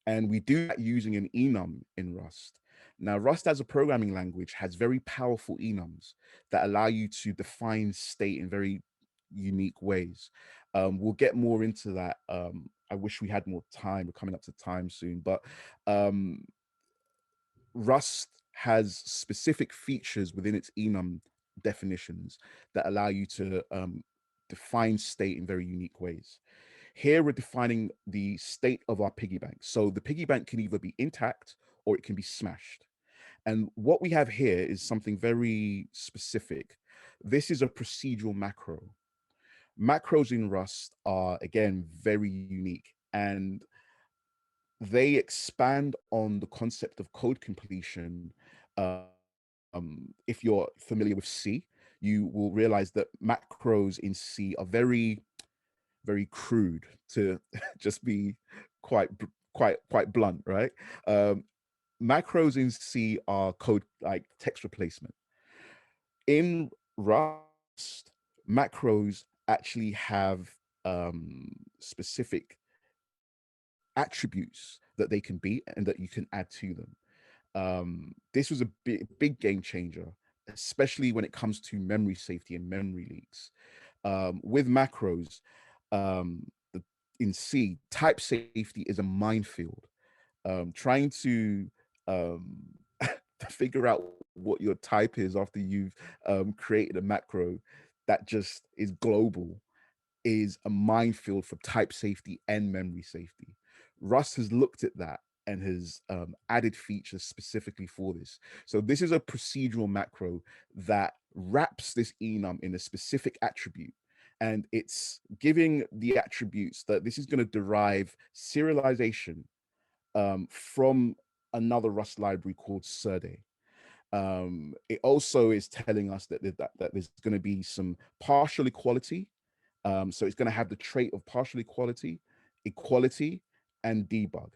And we do that using an enum in Rust. Now, Rust as a programming language has very powerful enums that allow you to define state in very unique ways. We'll get more into that. I wish we had more time. We're coming up to time soon, but Rust has specific features within its enum definitions that allow you to define state in very unique ways. Here we're defining the state of our piggy bank. So the piggy bank can either be intact or it can be smashed. And what we have here is something very specific. This is a procedural macro. Macros in Rust are, again, very unique, and they expand on the concept of code completion. If you're familiar with C, you will realize that macros in C are very crude, to just be quite blunt, right? Macros in C are code like text replacement. In Rust, macros actually have specific attributes that they can be and that you can add to them. This was a big game changer, especially when it comes to memory safety and memory leaks. With macros, in C, type safety is a minefield. Trying to figure out what your type is after you've created a macro that just is global is a minefield for type safety and memory safety. Rust has looked at that and has added features specifically for this. So this is a procedural macro that wraps this enum in a specific attribute. And it's giving the attributes that this is going to derive serialization from another Rust library called Serde. It also is telling us that there's going to be some partial equality. So it's going to have the trait of partial equality, and debug.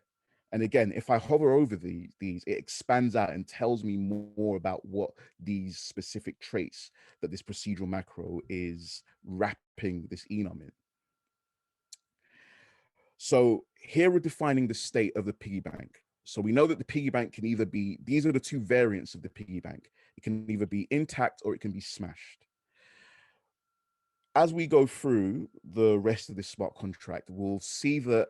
And again, if I hover over these, it expands out and tells me more about what these specific traits that this procedural macro is wrapping this enum in. So here we're defining the state of the piggy bank. So we know that the piggy bank can either be, these are the two variants of the piggy bank. It can either be intact or it can be smashed. As we go through the rest of this smart contract, we'll see that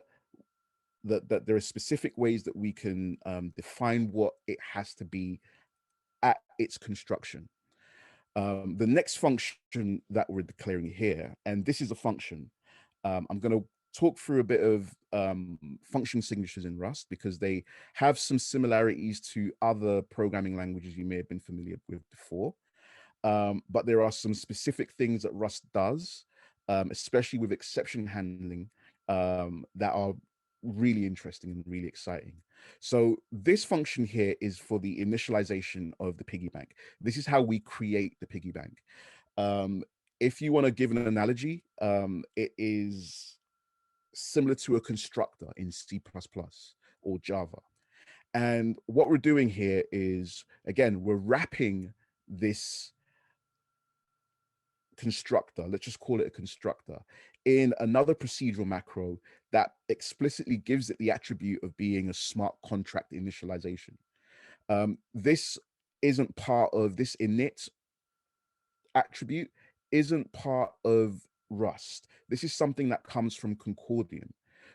that there are specific ways that we can define what it has to be at its construction. The next function that we're declaring here, and this is a function, I'm going to talk through a bit of function signatures in Rust because they have some similarities to other programming languages you may have been familiar with before. But there are some specific things that Rust does, especially with exception handling, that are really interesting and really exciting. So this function here is for the initialization of the piggy bank. This is how we create the piggy bank. If you want to give an analogy, it is similar to a constructor in C++ or Java. And what we're doing here is, again, we're wrapping this constructor, let's just call it a constructor, in another procedural macro that explicitly gives it the attribute of being a smart contract initialization. This isn't part of this init attribute, isn't part of Rust. This is something that comes from Concordium.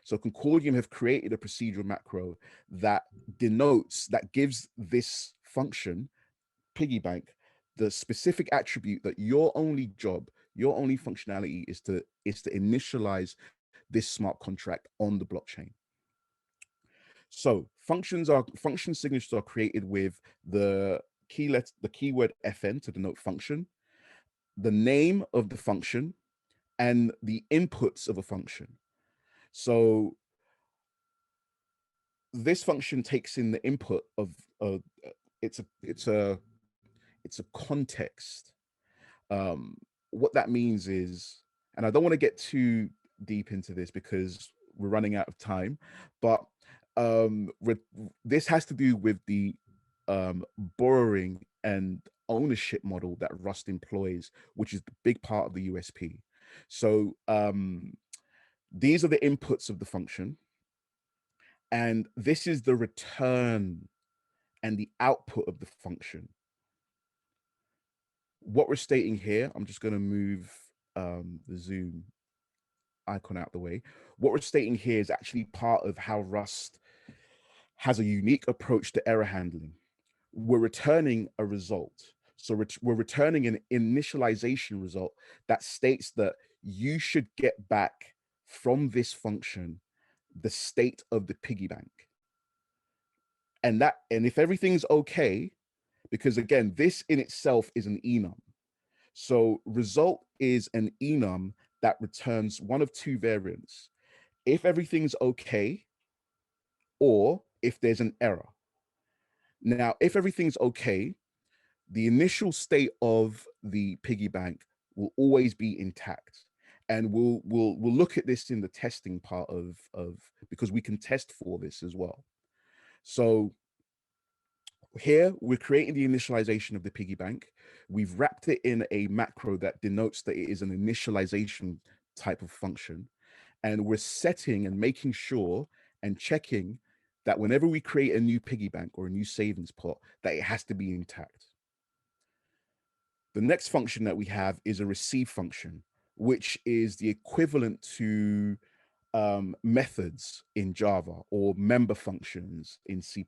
So Concordium have created a procedural macro that denotes, that gives this function, piggy bank, the specific attribute that your only job, your only functionality is to initialize this smart contract on the blockchain. So function signatures are created with the keyword FN to denote function, the name of the function, and the inputs of a function. So this function takes in the input of it's a context. What that means is, and I don't want to get too deep into this because we're running out of time, but this has to do with the borrowing and ownership model that Rust employs, which is the big part of the USP. So these are the inputs of the function, and this is the return and the output of the function. What we're stating here, I'm just going to move the zoom icon out the way. What we're stating here is actually part of how Rust has a unique approach to error handling. We're returning a result. So we're returning an initialization result that states that you should get back from this function the state of the piggy bank. And if everything's okay, because again, this in itself is an enum. So result is an enum that returns one of two variants: if everything's okay, or if there's an error. Now, if everything's okay, the initial state of the piggy bank will always be intact. And we'll look at this in the testing part of because we can test for this as well. So here we're creating the initialization of the piggy bank. We've wrapped it in a macro that denotes that it is an initialization type of function. And we're setting and making sure and checking that whenever we create a new piggy bank or a new savings pot, that it has to be intact. The next function that we have is a receive function, which is the equivalent to methods in Java or member functions in C++,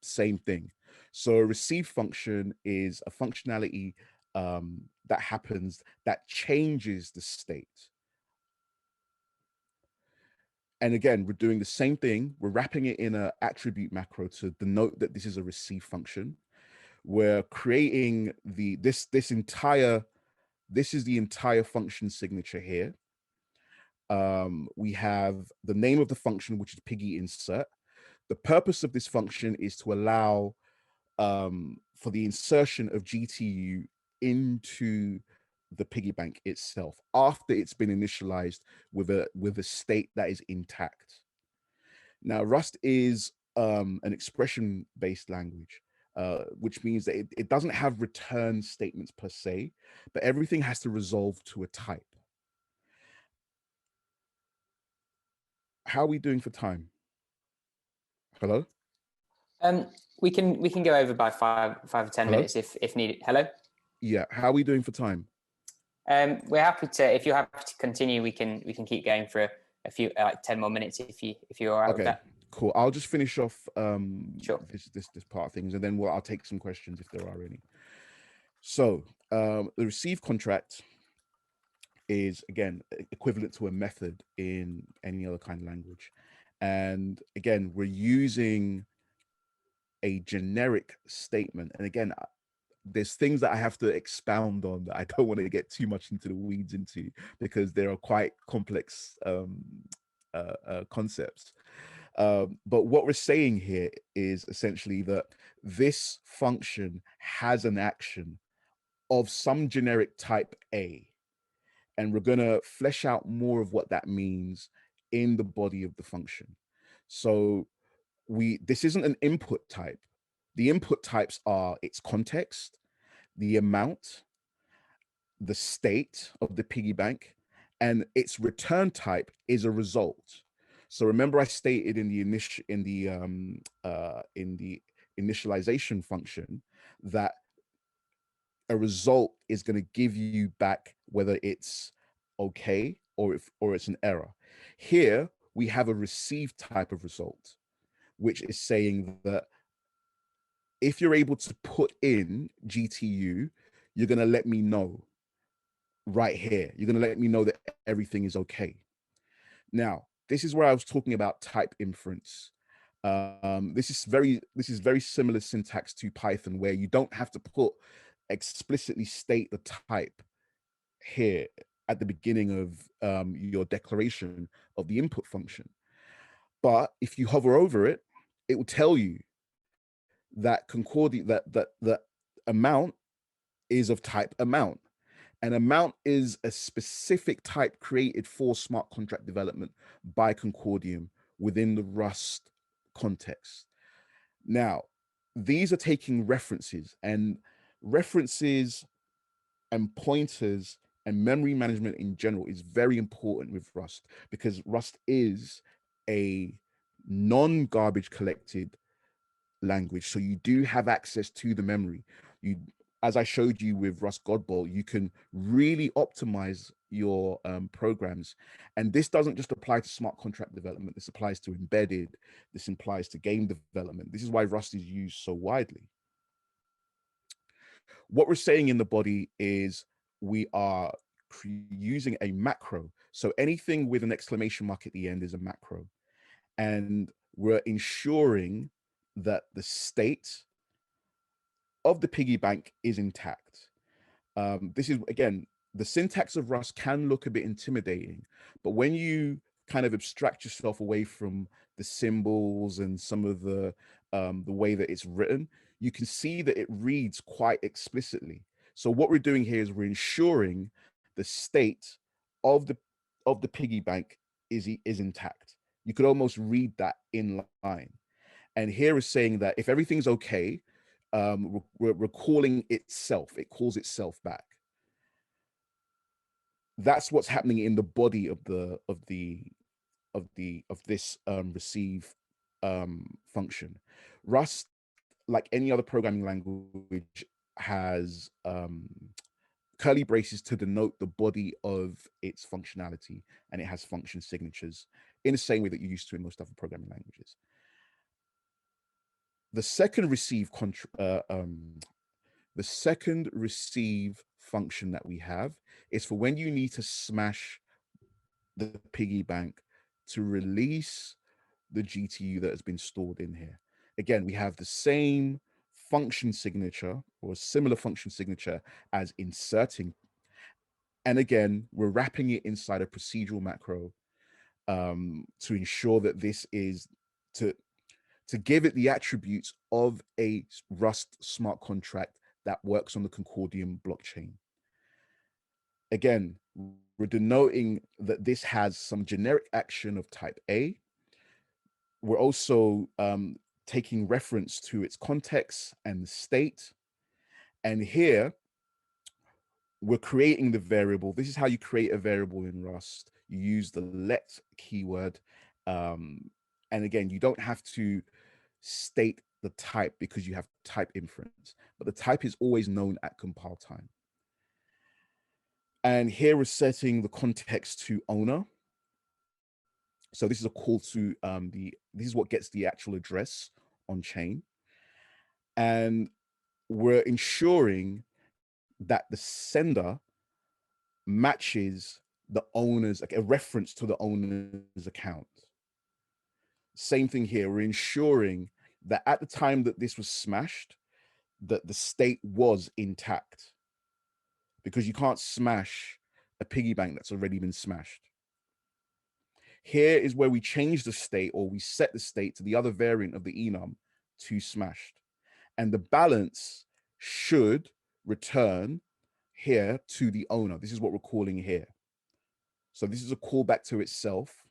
same thing. So a receive function is a functionality that happens that changes the state. And again, we're doing the same thing. We're wrapping it in an attribute macro to denote that this is a receive function. We're creating this is the entire function signature here. We have the name of the function, which is piggy insert. The purpose of this function is to allow for the insertion of GTU into the piggy bank itself after it's been initialized with a state that is intact. Now, Rust is an expression-based language, which means that it doesn't have return statements per se, but everything has to resolve to a type. How are we doing for time? Hello? We can go over by five or 10 minutes if needed. Hello? Yeah, how are we doing for time? We're happy to, if you're happy to continue, we can keep going for a few like 10 more minutes if you're all right with that. Cool. I'll just finish off Sure. this part of things, and then I'll take some questions if there are any. So the receive contract is, again, equivalent to a method in any other kind of language. And again, we're using a generic statement. And again, there's things that I have to expound on that I don't want to get too much into the weeds into, because they are quite complex concepts. But what we're saying here is essentially that this function has an action of some generic type A. And we're going to flesh out more of what that means in the body of the function. So this isn't an input type. The input types are its context, the amount, the state of the piggy bank, and its return type is a result. So remember, I stated in the initialization function that a result is going to give you back whether it's okay or it's an error. Here we have a receive type of result, which is saying that if you're able to put in GTU, you're going to let me know right here. You're going to let me know that everything is okay. Now, this is where I was talking about type inference. This is very similar syntax to Python, where you don't have to explicitly state the type here at the beginning of your declaration of the input function. But if you hover over it, it will tell you that that amount is of type amount. And amount is a specific type created for smart contract development by Concordium within the Rust context. Now, these are taking references and pointers, and memory management in general is very important with Rust, because Rust is a non-garbage collected language. So you do have access to the memory. As I showed you with Rust Godbolt, you can really optimize your programs. And this doesn't just apply to smart contract development. This applies to embedded. This applies to game development. This is why Rust is used so widely. What we're saying in the body is we are using a macro. So anything with an exclamation mark at the end is a macro. And we're ensuring that the state of the piggy bank is intact. This is, again, the syntax of Rust can look a bit intimidating, but when you kind of abstract yourself away from the symbols and some of the way that it's written, you can see that it reads quite explicitly. So what we're doing here is we're ensuring the state of the piggy bank is intact. You could almost read that in line. And here is saying that if everything's okay, we're calling itself. It calls itself back. That's what's happening in the body of this receive function. Rust, like any other programming language, has curly braces to denote the body of its functionality, and it has function signatures in the same way that you're used to in most other programming languages. The second receive function that we have is for when you need to smash the piggy bank to release the GTU that has been stored in here. Again, we have the same function signature or a similar function signature as inserting. And again, we're wrapping it inside a procedural macro to ensure that this is to give it the attributes of a Rust smart contract that works on the Concordium blockchain. Again, we're denoting that this has some generic action of type A. We're also taking reference to its context and state. And here, we're creating the variable. This is how you create a variable in Rust. You use the let keyword. And again, you don't have to state the type because you have type inference, but the type is always known at compile time. And here we're setting the context to owner. So this is a call to this is what gets the actual address on chain. And we're ensuring that the sender matches the owner's, like a reference to the owner's account. Same thing here. We're ensuring that at the time that this was smashed, that the state was intact, because you can't smash a piggy bank that's already been smashed. Here is where we change the state, or we set the state to the other variant of the enum to smashed. And the balance should return here to the owner. This is what we're calling here. So this is a callback to itself.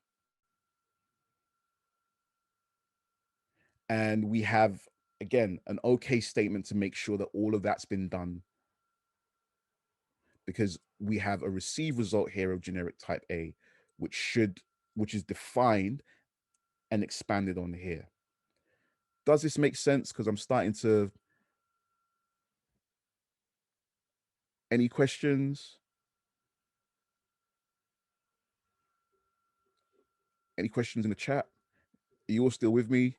And we have, again, an okay statement to make sure that all of that's been done, because we have a receive result here of generic type A, which is defined and expanded on here. Does this make sense? Because I'm starting to... Any questions? Any questions in the chat? Are you all still with me?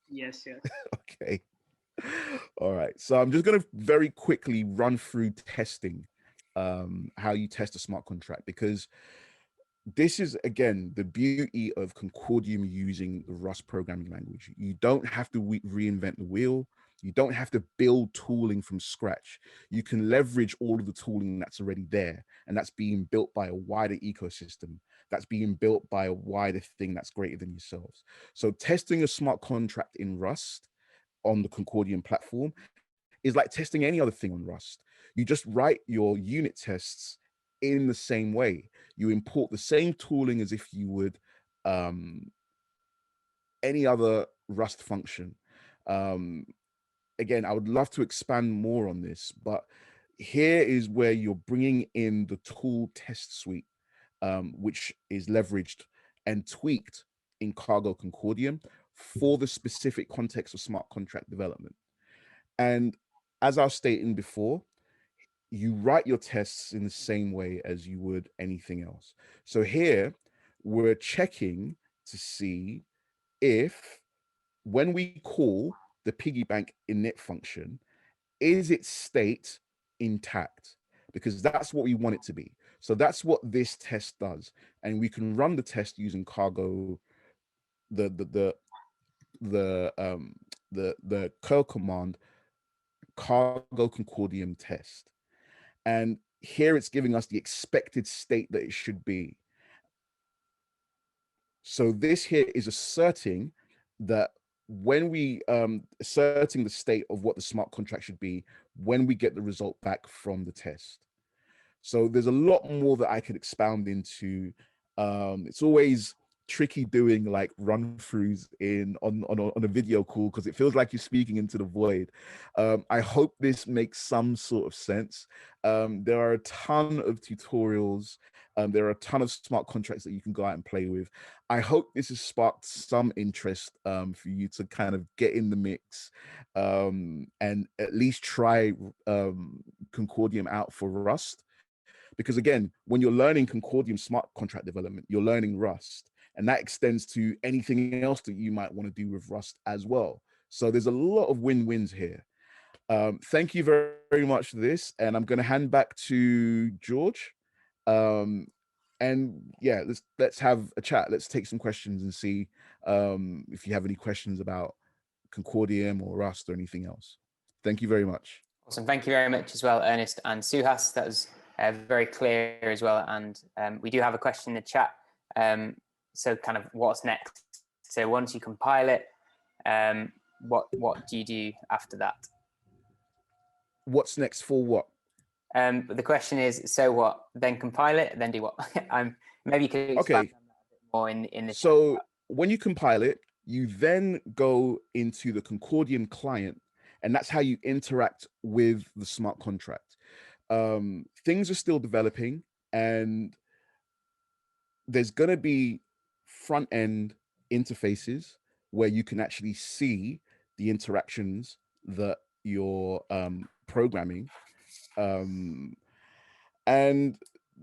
Yes, yes. Okay. All right. So I'm just going to very quickly run through testing, how you test a smart contract, because this is, again, the beauty of Concordium using the Rust programming language. You don't have to reinvent the wheel. You don't have to build tooling from scratch. You can leverage all of the tooling that's already there, and that's being built by a wider ecosystem. That's being built by a wider thing that's greater than yourselves. So testing a smart contract in Rust on the Concordium platform is like testing any other thing on Rust. You just write your unit tests in the same way. You import the same tooling as if you would any other Rust function. Again, I would love to expand more on this, but here is where you're bringing in the tool test suite, which is leveraged and tweaked in Cargo Concordium for the specific context of smart contract development. And as I was stating before, you write your tests in the same way as you would anything else. So here we're checking to see if, when we call the piggy bank init function, is its state intact? Because that's what we want it to be. So that's what this test does. And we can run the test using Cargo, the curl command, Cargo Concordium test. And here it's giving us the expected state that it should be. So this here is asserting that when we asserting the state of what the smart contract should be when we get the result back from the test. So there's a lot more that I could expound into. It's always tricky doing like run throughs on a video call, because it feels like you're speaking into the void. I hope this makes some sort of sense. There are a ton of tutorials. There are a ton of smart contracts that you can go out and play with. I hope this has sparked some interest for you to kind of get in the mix and at least try Concordium out for Rust. Because again, when you're learning Concordium smart contract development, you're learning Rust, and that extends to anything else that you might want to do with Rust as well. So there's a lot of win-wins here. Thank you very, very much for this, and I'm going to hand back to George. And yeah, let's have a chat. Let's take some questions and see if you have any questions about Concordium or Rust or anything else. Thank you very much. Awesome. Thank you very much as well, Ernest and Suhas. That was very clear as well. And we do have a question in the chat. So kind of what's next? So once you compile it, what do you do after that? What's next for what? But the question is, so what? Then compile it, then do what? Maybe you could expand on that a bit more in the So when you compile it, you then go into the Concordium client, and that's how you interact with the smart contract. Things are still developing, and there's going to be front end interfaces where you can actually see the interactions that you're programming. And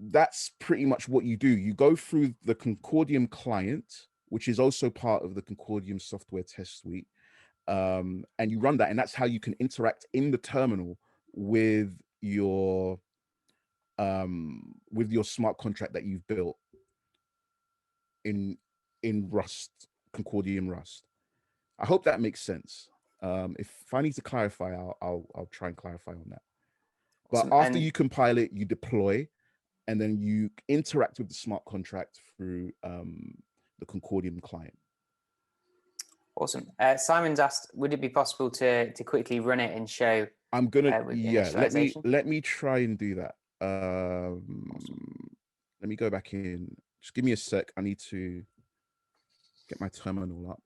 that's pretty much what you do. You go through the Concordium client, which is also part of the Concordium software test suite, and you run that, and that's how you can interact in the terminal with your smart contract that you've built in Rust, Concordium Rust. I hope that makes sense. If I need to clarify, I'll try and clarify on that. But Awesome. after you compile it, you deploy, and then you interact with the smart contract through the Concordium client. Awesome. Simon's asked, would it be possible to quickly run it and show? I'm gonna yeah. Let me try and do that. Awesome. Let me go back in. Just give me a sec. I need to get my terminal up.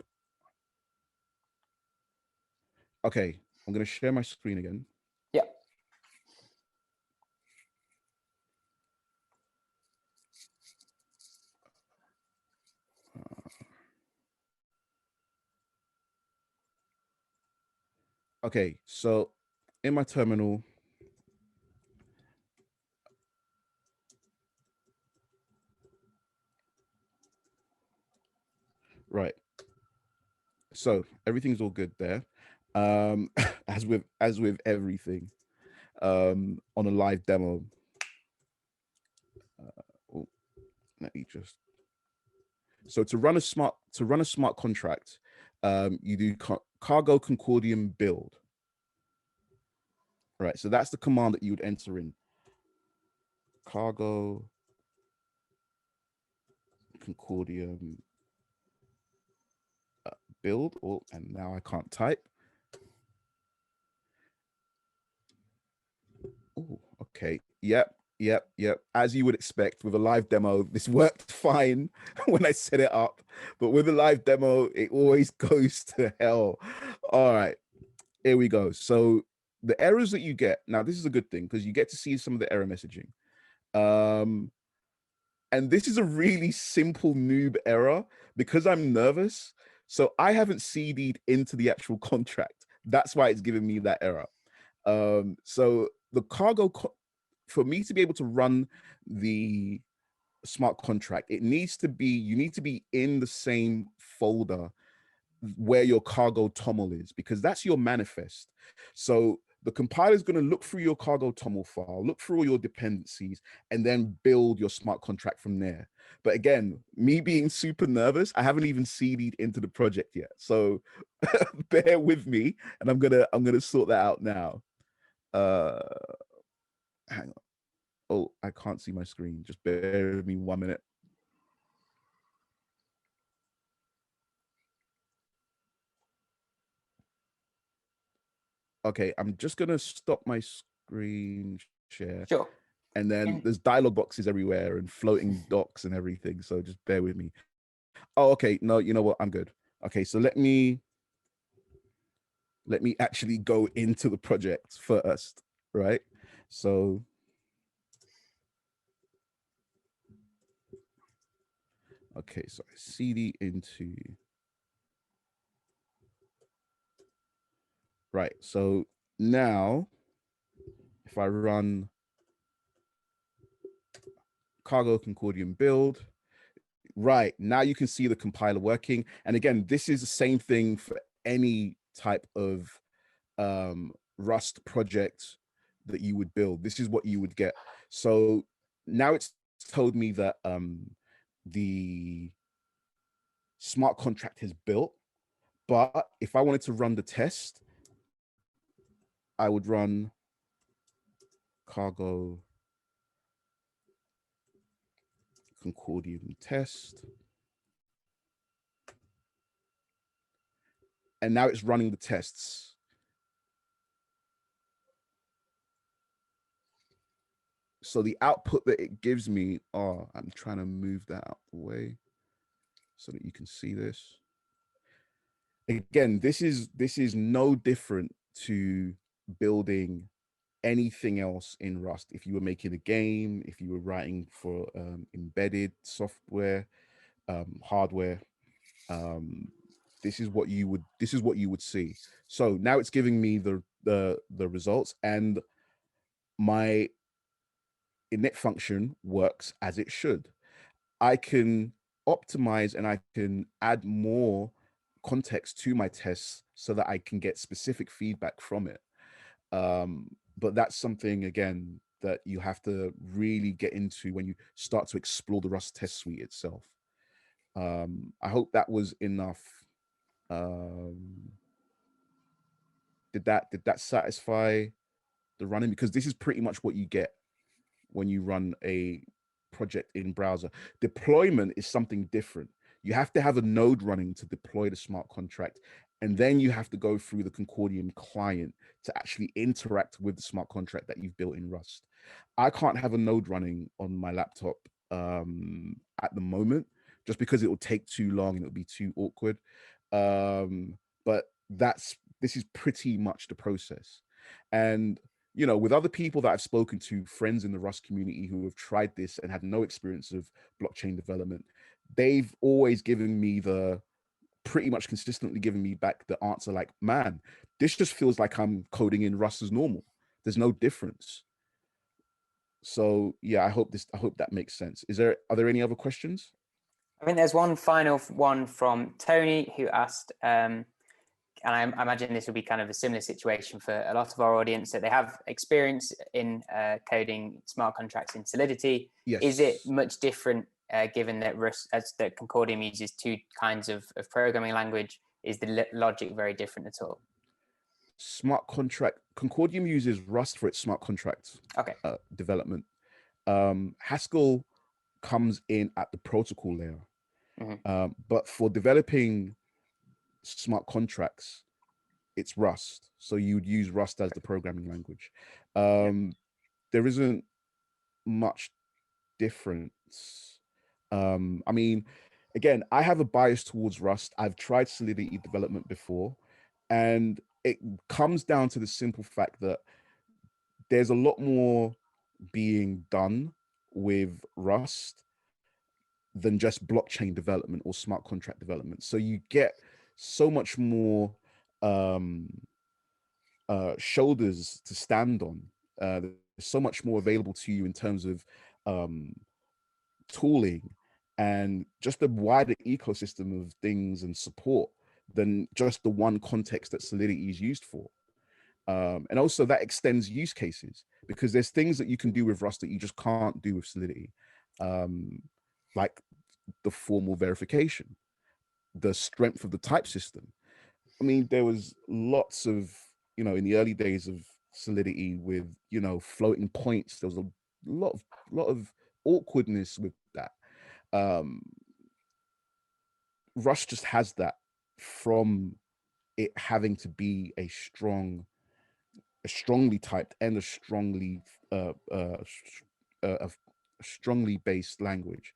Okay, I'm gonna share my screen again. Yeah. Okay, so in my terminal, right. So everything's all good there. As with everything, on a live demo. Oh, let me just. So to run a smart contract, you do cargo Concordium build. Right. So that's the command that you would enter in. Cargo Concordium build. Oh, and now I can't type. Oh, okay. Yep. As you would expect with a live demo, this worked fine when I set it up, but with a live demo, it always goes to hell. All right, here we go. So the errors that you get, now this is a good thing because you get to see some of the error messaging. And this is a really simple noob error because I'm nervous. So I haven't CD'd into the actual contract. That's why it's giving me that error. So the cargo, for me to be able to run the smart contract, you need to be in the same folder where your cargo toml is, because that's your manifest. So the compiler is going to look through your cargo toml file, look through all your dependencies, and then build your smart contract from there. But again, me being super nervous, I haven't even CD'd into the project yet. So bear with me, and I'm gonna sort that out now. Hang on. Oh, I can't see my screen. Just bear with me 1 minute. Okay, I'm just gonna stop my screen share. Sure. And then there's dialog boxes everywhere and floating docs and everything. So just bear with me. Oh, okay. No, you know what? I'm good. Okay, so let me actually go into the project first, right? So okay, so I CD into, right. So now if I run cargo Concordium build, right, now you can see the compiler working. And again, this is the same thing for any type of Rust project that you would build. This is what you would get. So now it's told me that the smart contract has built, but if I wanted to run the test, I would run cargo Concordium test. And now it's running the tests. So the output that it gives me, oh, I'm trying to move that out the way so that you can see this. Again, this is no different to building anything else in Rust. If you were making a game, if you were writing for embedded software, hardware, this is what you would see. So now it's giving me the results, and init function works as it should. I can optimize and I can add more context to my tests so that I can get specific feedback from it. But that's something, again, that you have to really get into when you start to explore the Rust test suite itself. I hope that was enough. Did that satisfy the running? Because this is pretty much what you get when you run a project in browser. Deployment is something different. You have to have a node running to deploy the smart contract, and then you have to go through the Concordium client to actually interact with the smart contract that you've built in Rust. I can't have a node running on my laptop at the moment, just because it will take too long and it'll be too awkward. But this is pretty much the process. And you know, with other people that I've spoken to, friends in the Rust community who have tried this and had no experience of blockchain development, they've always given me pretty much consistently given me back the answer like, man, this just feels like I'm coding in Rust as normal. There's no difference. So yeah, I hope that makes sense. Are there any other questions? I think there's one final one from Tony, who asked, and I imagine this will be kind of a similar situation for a lot of our audience, that they have experience in coding smart contracts in Solidity. Yes. Is it much different given that that Concordium uses two kinds of programming language? Is the logic very different at all? Smart contract, Concordium uses Rust for its smart contracts development. Haskell comes in at the protocol layer. Mm-hmm. But for developing smart contracts, it's Rust. So you would use Rust as the programming language. There isn't much difference. I mean, again, I have a bias towards Rust. I've tried Solidity development before, and it comes down to the simple fact that there's a lot more being done with Rust than just blockchain development or smart contract development. So you get so much more shoulders to stand on. There's so much more available to you in terms of tooling and just the wider ecosystem of things and support than just the one context that Solidity is used for. And also that extends use cases, because there's things that you can do with Rust that you just can't do with Solidity. Like the formal verification, the strength of the type system. I mean, there was lots of, you know, in the early days of Solidity with, you know, floating points, there was a lot of awkwardness with that. Rust just has that from it having to be a strongly typed and a strongly based language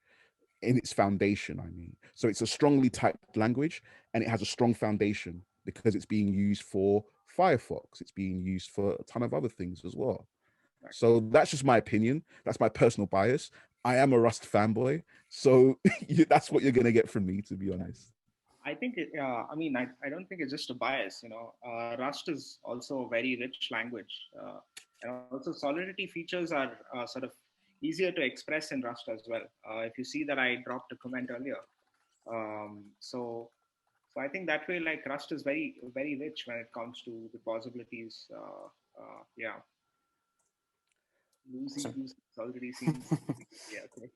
in its foundation. I mean, so it's a strongly typed language, and it has a strong foundation because it's being used for Firefox. It's being used for a ton of other things as well. So that's just my opinion. That's my personal bias. I am a Rust fanboy, so that's what you're gonna get from me, to be honest. I think, I mean, I don't think it's just a bias, you know. Rust is also a very rich language. And also Solidity features are sort of easier to express in Rust as well. If you see that I dropped a comment earlier. So I think that way, like, Rust is very, very rich when it comes to the possibilities. Yeah. Solidity seems, yeah, okay.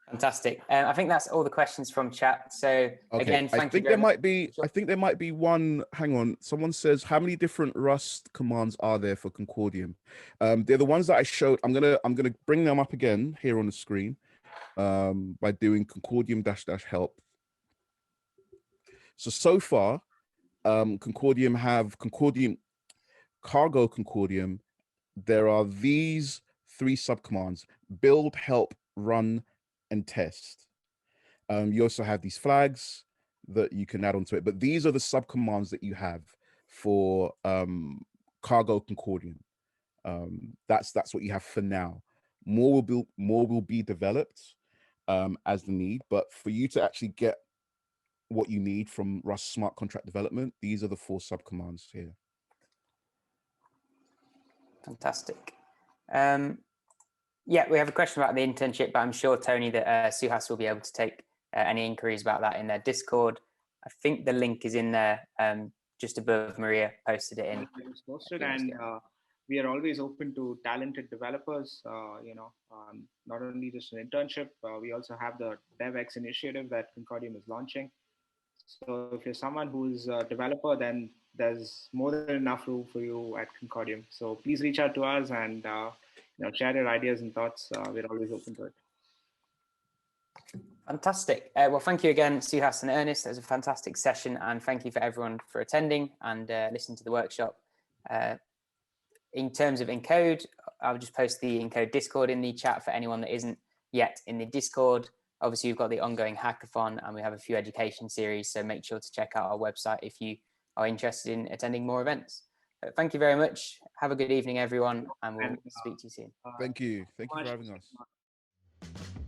Fantastic. I think that's all the questions from chat. So again, thank you very much. I think there might be one. Hang on. Someone says, how many different Rust commands are there for Concordium? They're the ones that I showed. I'm gonna bring them up again here on the screen by doing Concordium -- help. So far, Concordium have cargo Concordium. There are these 3 subcommands: build, help, run, and test. You also have these flags that you can add onto it, but these are the subcommands that you have for cargo Concordium. That's what you have for now. More will be developed as the need, but for you to actually get what you need from Rust smart contract development, these are the 4 subcommands here. Fantastic. Yeah, we have a question about the internship, but I'm sure, Tony, that Suhas will be able to take any inquiries about that in their Discord. I think the link is in there, just above. Maria posted it in. Posted, and we are always open to talented developers. Not only just an internship, we also have the DevX initiative that Concordium is launching. So if you're someone who's a developer, then there's more than enough room for you at Concordium. So please reach out to us and share your ideas and thoughts. We're always open to it. Fantastic. Well, thank you again, Suhas and Ernest. It was a fantastic session, and thank you for everyone for attending and listening to the workshop. In terms of Encode, I'll just post the Encode Discord in the chat for anyone that isn't yet in the Discord. Obviously, we've got the ongoing hackathon and we have a few education series, so make sure to check out our website if you are interested in attending more events. Thank you very much. Have a good evening, everyone, and we'll speak to you soon. Thank you. Thank you for having us.